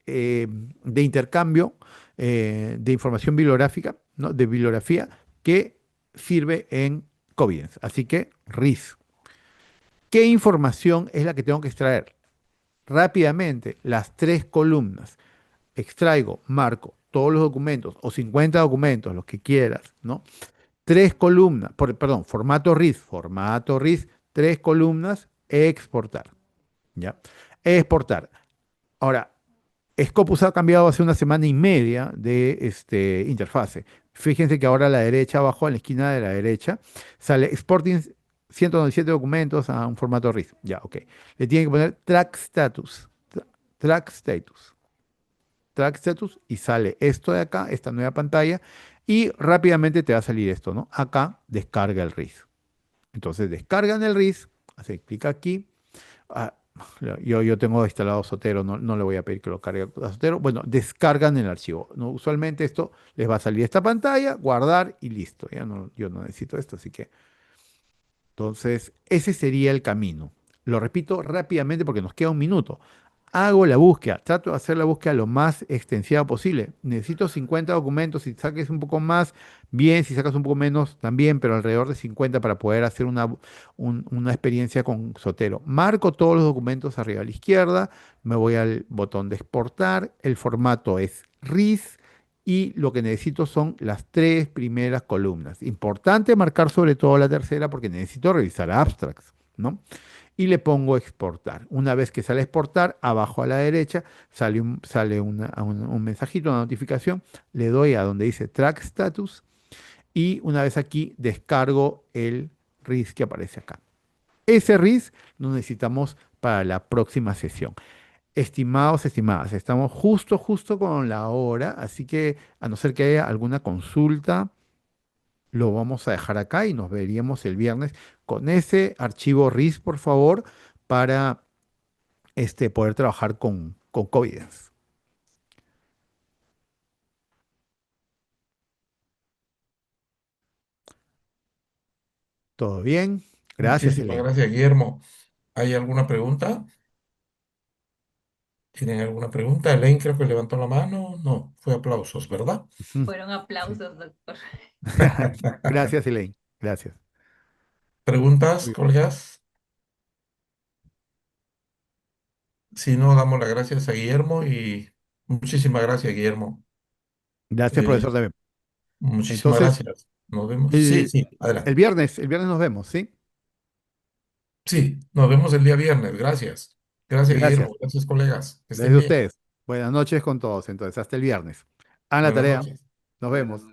intercambio de información bibliográfica, ¿no? De bibliografía que sirve en Covidence. Así que RIS. ¿Qué información es la que tengo que extraer? Rápidamente, las tres columnas. Extraigo, marco todos los documentos o 50 documentos, los que quieras, ¿no? Tres columnas, perdón, formato RIS, tres columnas, exportar. ¿Ya? Exportar. Ahora, Scopus ha cambiado hace una semana y media de interfase. Fíjense que ahora a la derecha, abajo, en la esquina de la derecha, sale Exporting 197 documentos a un formato RIS. Ya, ok. Le tienen que poner Track Status. Track Status. Track Status y sale esto de acá, esta nueva pantalla, y rápidamente te va a salir esto, ¿no? Acá, descarga el RIS. Entonces, descargan el RIS, hace clic aquí. Ah, yo tengo instalado Zotero, no le voy a pedir que lo cargue a Zotero. Bueno, descargan el archivo, ¿no? Usualmente esto les va a salir esta pantalla, guardar y listo. Yo no necesito esto, así que. Entonces, ese sería el camino. Lo repito rápidamente porque nos queda un minuto. Hago la búsqueda, trato de hacer la búsqueda lo más extensiva posible. Necesito 50 documentos, si saques un poco más, bien, si sacas un poco menos, también, pero alrededor de 50 para poder hacer una experiencia con Sotero. Marco todos los documentos arriba a la izquierda, me voy al botón de exportar, el formato es RIS y lo que necesito son las tres primeras columnas. Importante marcar sobre todo la tercera porque necesito revisar abstracts, ¿no? Y le pongo exportar. Una vez que sale exportar, abajo a la derecha sale un mensajito, una notificación. Le doy a donde dice Track Status y una vez aquí descargo el RIS que aparece acá. Ese RIS lo necesitamos para la próxima sesión. Estimados, estimadas, estamos justo con la hora, así que a no ser que haya alguna consulta, lo vamos a dejar acá y nos veríamos el viernes con ese archivo RIS, por favor, para poder trabajar con Covidence. ¿Todo bien? Gracias, Muchísimas Elaine. gracias, Guillermo. ¿Hay alguna pregunta? ¿Tienen alguna pregunta? Elaine creo que levantó la mano. No, fue aplausos, ¿verdad? Ujú. Fueron Sí. aplausos, doctor. Gracias, Elaine. Gracias. ¿Preguntas, Muy- colegas? Si no, damos las gracias a Guillermo y muchísimas gracias, Guillermo. Gracias, Eh, profesor también. muchísimas Entonces, gracias. Nos vemos. Sí, el, sí, el adelante. viernes, el viernes nos vemos, ¿sí? Sí, nos vemos el día viernes. Gracias. Gracias, Gracias. Guillermo. Gracias, colegas. Que estén Desde bien. ustedes. Buenas noches con todos. Entonces, hasta el viernes. Hagan la Buenas tarea. noches. Nos vemos.